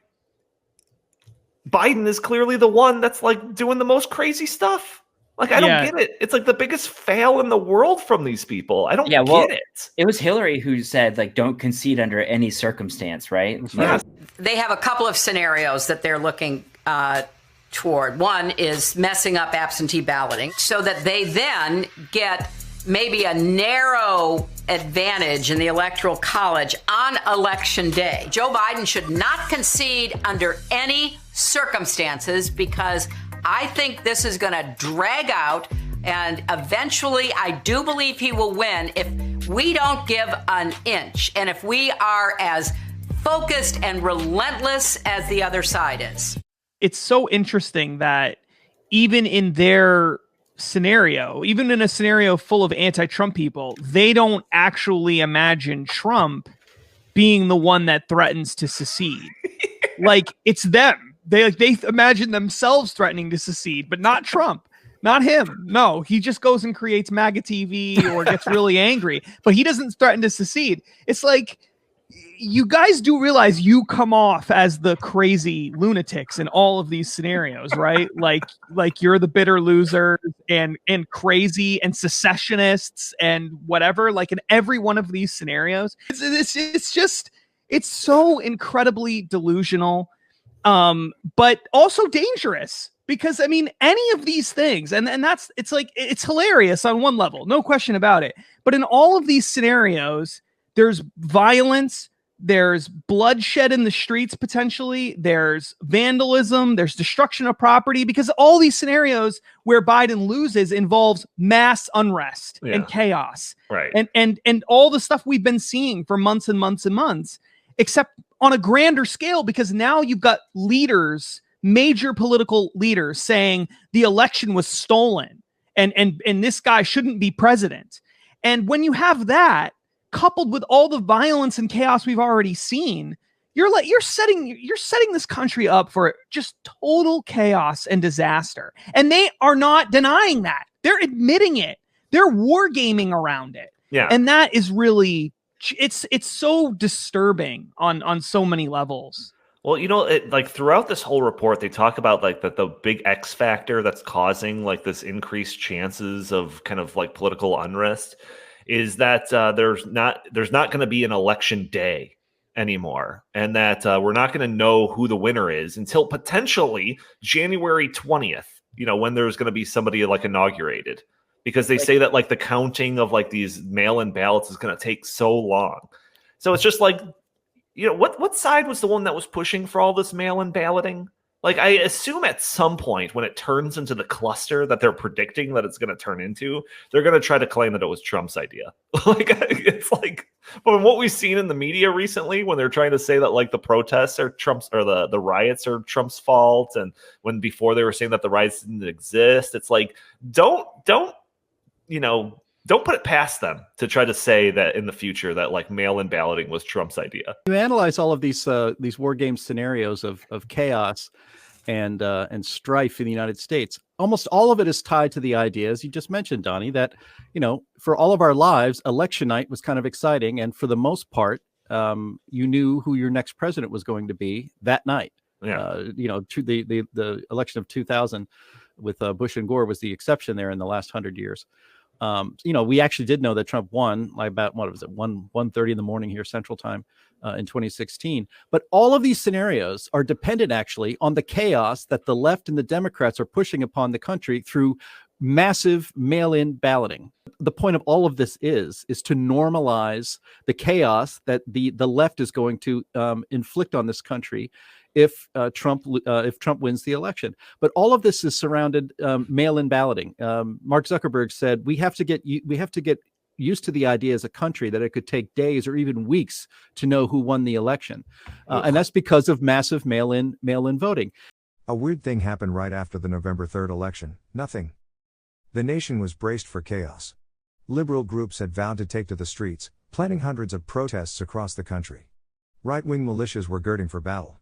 Biden is clearly the one that's like doing the most crazy stuff. Like, I don't get it. It's like the biggest fail in the world from these people. I don't get it. It was Hillary who said, like, don't concede under any circumstance, right? Yeah. They have a couple of scenarios that they're looking toward. One is messing up absentee balloting so that they then get maybe a narrow advantage in the Electoral College on Election Day. Joe Biden should not concede under any circumstances because I think this is going to drag out, and eventually I do believe he will win if we don't give an inch and if we are as focused and relentless as the other side is. It's so interesting that even in their scenario, even in a scenario full of anti-Trump people, they don't actually imagine Trump being the one that threatens to secede. Like, it's them. They imagine themselves threatening to secede, but not Trump, not him. No, he just goes and creates MAGA TV or gets really angry, but he doesn't threaten to secede. It's like, you guys do realize you come off as the crazy lunatics in all of these scenarios, right? like you're the bitter loser and crazy and secessionists and whatever, like in every one of these scenarios. It's so incredibly delusional. But also dangerous because I mean, any of these things, and it's hilarious on one level, no question about it. But in all of these scenarios, there's violence, there's bloodshed in the streets, potentially, there's vandalism, there's destruction of property, because all these scenarios where Biden loses involves mass unrest and chaos. Right. And all the stuff we've been seeing for months and months and months, except on a grander scale, because now you've got leaders, major political leaders saying the election was stolen and this guy shouldn't be president. And when you have that coupled with all the violence and chaos we've already seen, you're setting this country up for just total chaos and disaster. And they are not denying that. They're admitting it. They're wargaming around it. Yeah. And that is really, it's so disturbing on so many levels. Well, like throughout this whole report, they talk about like the big X factor that's causing like this increased chances of kind of like political unrest is that there's not going to be an election day anymore, and that we're not going to know who the winner is until potentially January 20th. When there's going to be somebody like inaugurated. Because they say that like the counting of like these mail-in ballots is going to take so long. So it's just like, what side was the one that was pushing for all this mail-in balloting? Like, I assume at some point when it turns into the cluster that they're predicting that it's going to turn into, they're going to try to claim that it was Trump's idea. Like, it's like, but what we've seen in the media recently, when they're trying to say that like the protests are Trump's, or the riots are Trump's fault, and when before they were saying that the riots didn't exist, it's like, don't put it past them to try to say that in the future that like mail-in balloting was Trump's idea. You analyze all of these war game scenarios of chaos and strife in the United States. Almost all of it is tied to the idea, as you just mentioned, Donnie, that for all of our lives, election night was kind of exciting, and for the most part, you knew who your next president was going to be that night. Yeah. The election of 2000 with Bush and Gore was the exception there in the last 100 years. We actually did know that Trump won like about, what was it, 1:30 in the morning here Central Time in 2016. But all of these scenarios are dependent actually on the chaos that the left and the Democrats are pushing upon the country through massive mail-in balloting. The point of all of this is to normalize the chaos that the left is going to inflict on this country if Trump wins the election. But all of this is surrounded mail-in balloting. Mark Zuckerberg said we have to get used to the idea as a country that it could take days or even weeks to know who won the election, and that's because of massive mail-in voting. A weird thing happened right after the November 3rd election. Nothing. The nation was braced for chaos. Liberal groups had vowed to take to the streets, planning hundreds of protests across the country. Right-wing militias were girding for battle.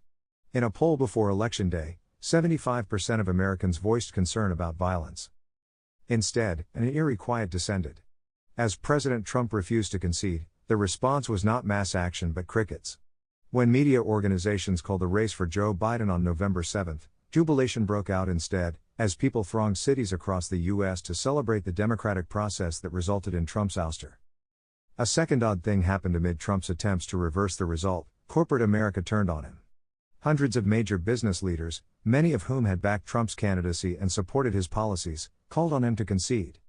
In a poll before Election Day, 75% of Americans voiced concern about violence. Instead, an eerie quiet descended. As President Trump refused to concede, the response was not mass action but crickets. When media organizations called the race for Joe Biden on November 7th, jubilation broke out instead, as people thronged cities across the U.S. to celebrate the democratic process that resulted in Trump's ouster. A second odd thing happened amid Trump's attempts to reverse the result. Corporate America turned on him. Hundreds of major business leaders, many of whom had backed Trump's candidacy and supported his policies, called on him to concede.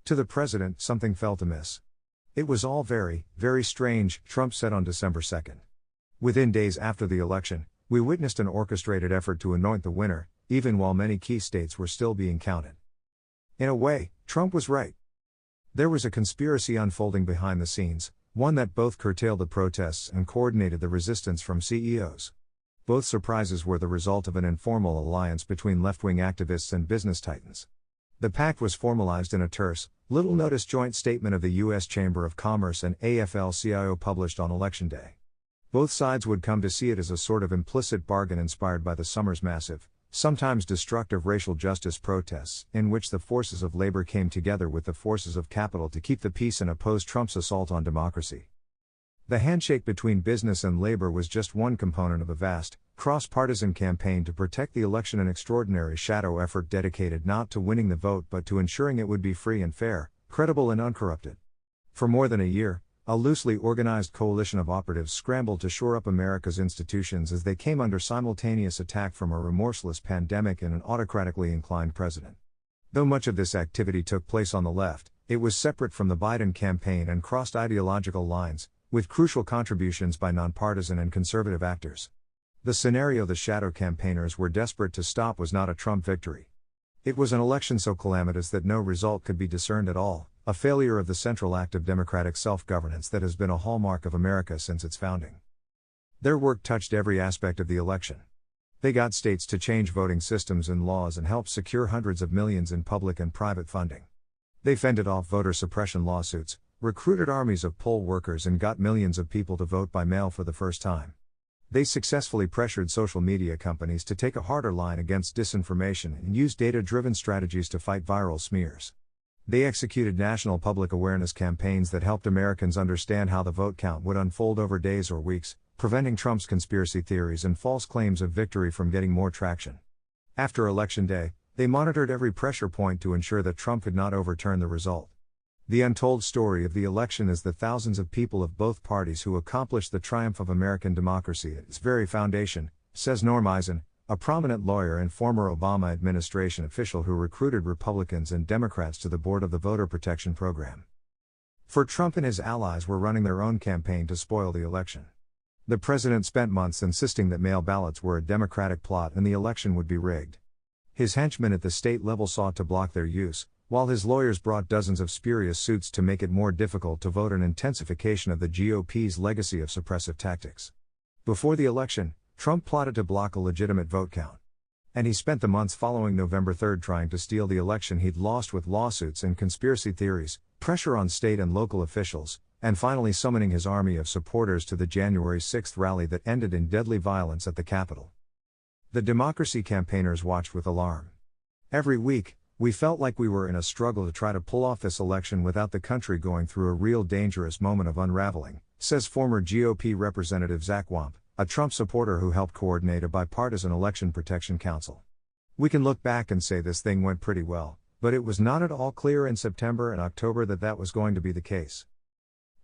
To the president, something felt amiss. It was all very, very strange, Trump said on December 2nd. Within days after the election, we witnessed an orchestrated effort to anoint the winner, even while many key states were still being counted. In a way, Trump was right. There was a conspiracy unfolding behind the scenes, one that both curtailed the protests and coordinated the resistance from CEOs. Both surprises were the result of an informal alliance between left-wing activists and business titans. The pact was formalized in a terse, little-noticed joint statement of the U.S. Chamber of Commerce and AFL-CIO published on Election Day. Both sides would come to see it as a sort of implicit bargain inspired by the summer's massive, sometimes destructive racial justice protests, in which the forces of labor came together with the forces of capital to keep the peace and oppose Trump's assault on democracy. The handshake between business and labor was just one component of a vast, cross-partisan campaign to protect the election, an extraordinary shadow effort dedicated not to winning the vote but to ensuring it would be free and fair, credible and uncorrupted. For more than a year, a loosely organized coalition of operatives scrambled to shore up America's institutions as they came under simultaneous attack from a remorseless pandemic and an autocratically inclined president. Though much of this activity took place on the left, it was separate from the Biden campaign and crossed ideological lines, with crucial contributions by nonpartisan and conservative actors. The scenario the shadow campaigners were desperate to stop was not a Trump victory. It was an election so calamitous that no result could be discerned at all, a failure of the central act of democratic self-governance that has been a hallmark of America since its founding. Their work touched every aspect of the election. They got states to change voting systems and laws and helped secure hundreds of millions in public and private funding. They fended off voter suppression lawsuits, recruited armies of poll workers and got millions of people to vote by mail for the first time. They successfully pressured social media companies to take a harder line against disinformation and used data-driven strategies to fight viral smears. They executed national public awareness campaigns that helped Americans understand how the vote count would unfold over days or weeks, preventing Trump's conspiracy theories and false claims of victory from getting more traction. After Election Day, they monitored every pressure point to ensure that Trump could not overturn the result. The untold story of the election is the thousands of people of both parties who accomplished the triumph of American democracy at its very foundation, says Norm Eisen, a prominent lawyer and former Obama administration official who recruited Republicans and Democrats to the board of the Voter Protection Program. For Trump and his allies were running their own campaign to spoil the election. The president spent months insisting that mail ballots were a Democratic plot and the election would be rigged. His henchmen at the state level sought to block their use, while his lawyers brought dozens of spurious suits to make it more difficult to vote, an intensification of the GOP's legacy of suppressive tactics. Before the election, Trump plotted to block a legitimate vote count. And he spent the months following November 3rd trying to steal the election he'd lost with lawsuits and conspiracy theories, pressure on state and local officials, and finally summoning his army of supporters to the January 6th rally that ended in deadly violence at the Capitol. The democracy campaigners watched with alarm. Every week, we felt like we were in a struggle to try to pull off this election without the country going through a real dangerous moment of unraveling, says former GOP Representative Zach Wamp, a Trump supporter who helped coordinate a bipartisan election protection council. We can look back and say this thing went pretty well, But it was not at all clear in September and October that that was going to be the case.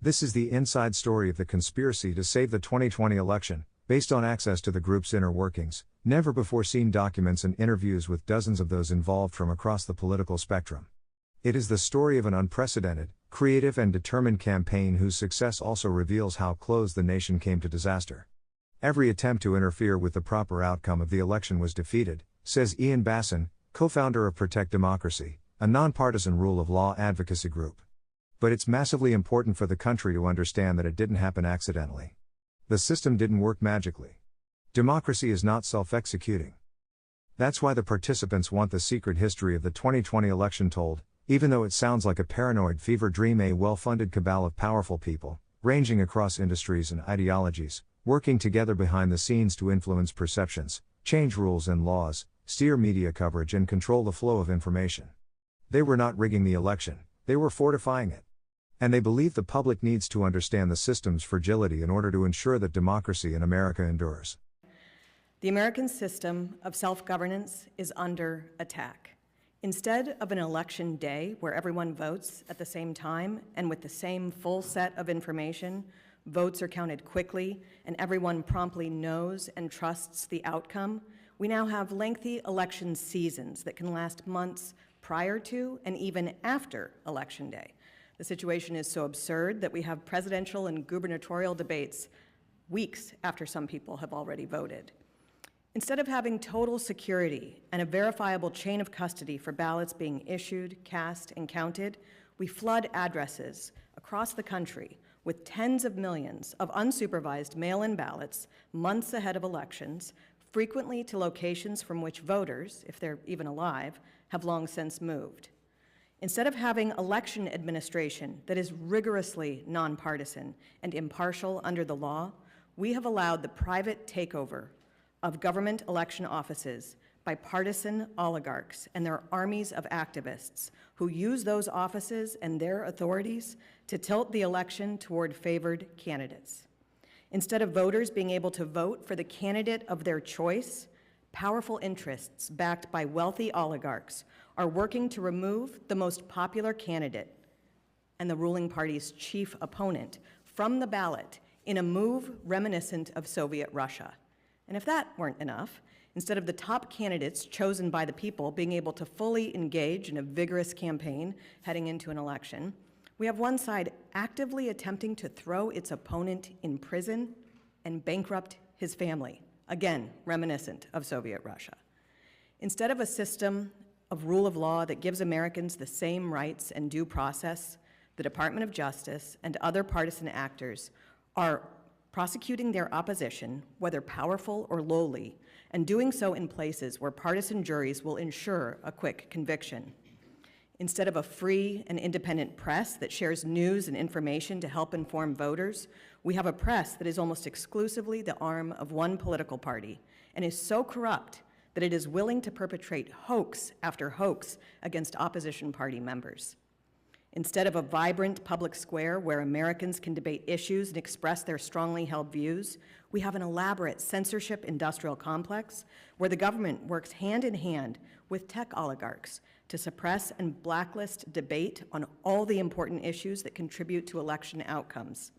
This is the inside story of the conspiracy to save the 2020 election, based on access to the group's inner workings, never before seen documents and interviews with dozens of those involved from across the political spectrum. It is the story of an unprecedented, creative and determined campaign whose success also reveals how close the nation came to disaster. Every attempt to interfere with the proper outcome of the election was defeated, says Ian Bassin, co-founder of Protect Democracy, a nonpartisan rule of law advocacy group. But it's massively important for the country to understand that it didn't happen accidentally. The system didn't work magically. Democracy is not self-executing. That's why the participants want the secret history of the 2020 election told, even though it sounds like a paranoid fever dream. A well-funded cabal of powerful people, ranging across industries and ideologies, working together behind the scenes to influence perceptions, change rules and laws, steer media coverage and control the flow of information. They were not rigging the election, they were fortifying it. And they believe the public needs to understand the system's fragility in order to ensure that democracy in America endures. The American system of self-governance is under attack. Instead of an election day where everyone votes at the same time and with the same full set of information, votes are counted quickly, and everyone promptly knows and trusts the outcome, we now have lengthy election seasons that can last months prior to and even after Election Day. The situation is so absurd that we have presidential and gubernatorial debates weeks after some people have already voted. Instead of having total security and a verifiable chain of custody for ballots being issued, cast, and counted, we flood addresses across the country with tens of millions of unsupervised mail-in ballots months ahead of elections, frequently to locations from which voters, if they're even alive, have long since moved. Instead of having election administration that is rigorously nonpartisan and impartial under the law, we have allowed the private takeover of government election offices by partisan oligarchs and their armies of activists who use those offices and their authorities to tilt the election toward favored candidates. Instead of voters being able to vote for the candidate of their choice, powerful interests backed by wealthy oligarchs are working to remove the most popular candidate and the ruling party's chief opponent from the ballot in a move reminiscent of Soviet Russia. And if that weren't enough, instead of the top candidates chosen by the people being able to fully engage in a vigorous campaign heading into an election, we have one side actively attempting to throw its opponent in prison and bankrupt his family, again, reminiscent of Soviet Russia. Instead of a system of rule of law that gives Americans the same rights and due process, the Department of Justice and other partisan actors are prosecuting their opposition, whether powerful or lowly, and doing so in places where partisan juries will ensure a quick conviction. Instead of a free and independent press that shares news and information to help inform voters, we have a press that is almost exclusively the arm of one political party and is so corrupt that it is willing to perpetrate hoax after hoax against opposition party members. Instead of a vibrant public square where Americans can debate issues and express their strongly held views, we have an elaborate censorship industrial complex where the government works hand in hand with tech oligarchs to suppress and blacklist debate on all the important issues that contribute to election outcomes.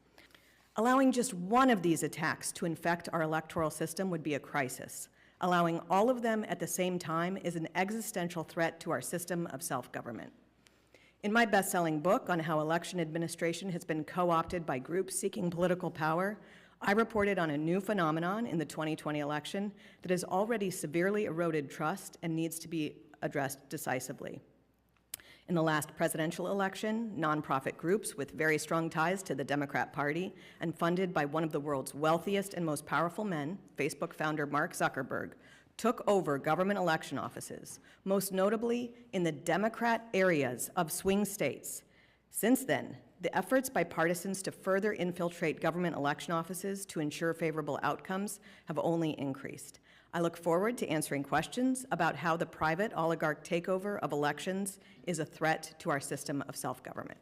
Allowing just one of these attacks to infect our electoral system would be a crisis. Allowing all of them at the same time is an existential threat to our system of self-government. In my best-selling book on how election administration has been co-opted by groups seeking political power, I reported on a new phenomenon in the 2020 election that has already severely eroded trust and needs to be addressed decisively. In the last presidential election, nonprofit groups with very strong ties to the Democrat Party and funded by one of the world's wealthiest and most powerful men, Facebook founder Mark Zuckerberg, took over government election offices, most notably in the Democrat areas of swing states. Since then, the efforts by partisans to further infiltrate government election offices to ensure favorable outcomes have only increased. I look forward to answering questions about how the private oligarch takeover of elections is a threat to our system of self-government.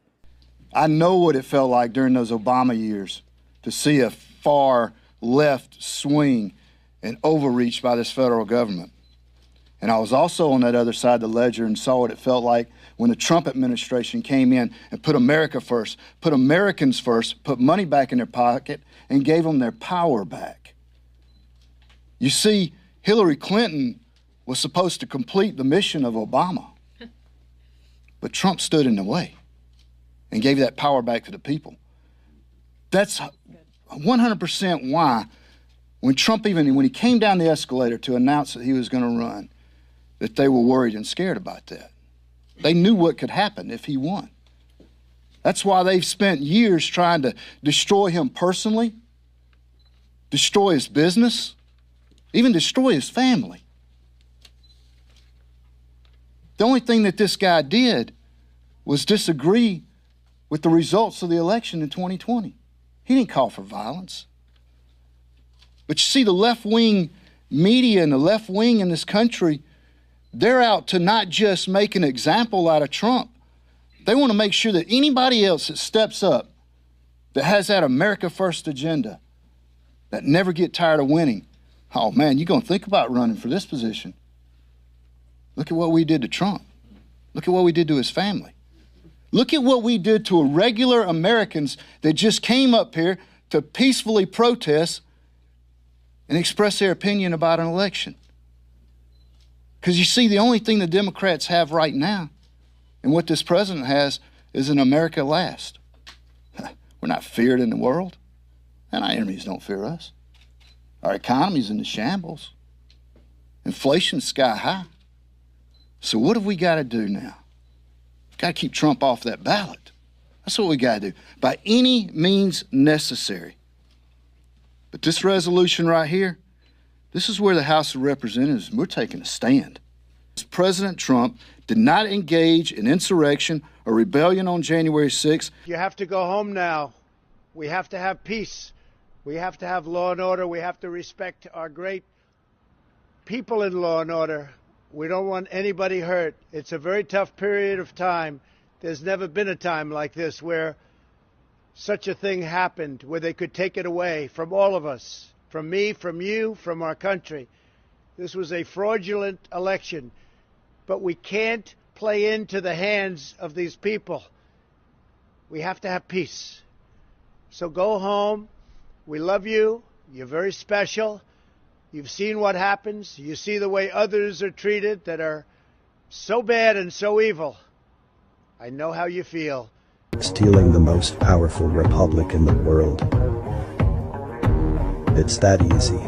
I know what it felt like during those Obama years to see a far left swing and overreach by this federal government. And I was also on that other side of the ledger and saw what it felt like when the Trump administration came in and put America first, put Americans first, put money back in their pocket, and gave them their power back. You see, Hillary Clinton was supposed to complete the mission of Obama, but Trump stood in the way and gave that power back to the people. That's 100% why when Trump, even when he came down the escalator to announce that he was going to run, that they were worried and scared about that. They knew what could happen if he won. That's why they've spent years trying to destroy him personally, destroy his business, even destroy his family. The only thing that this guy did was disagree with the results of the election in 2020. He didn't call for violence. But you see, the left-wing media and the left wing in this country, they're out to not just make an example out of Trump. They want to make sure that anybody else that steps up, that has that America First agenda, that never get tired of winning, oh man, you're going to think about running for this position. Look at what we did to Trump. Look at what we did to his family. Look at what we did to regular Americans that just came up here to peacefully protest and express their opinion about an election. Because you see, the only thing the Democrats have right now and what this president has is an America last. We're not feared in the world, and our enemies don't fear us. Our economy's in the shambles. Inflation's sky high. So what have we got to do now? We've got to keep Trump off that ballot. That's what we got to do, by any means necessary. But this resolution right here, this is where the House of Representatives, we're taking a stand. President Trump did not engage in insurrection or rebellion on January 6th. You have to go home now. We have to have peace. We have to have law and order. We have to respect our great people in law and order. We don't want anybody hurt. It's a very tough period of time. There's never been a time like this where such a thing happened, where they could take it away from all of us, from me, from you, from our country. This was a fraudulent election, but we can't play into the hands of these people. We have to have peace. So go home. We love you. You're very special. You've seen what happens. You see the way others are treated that are so bad and so evil. I know how you feel. Stealing the most powerful republic in the world. It's that easy.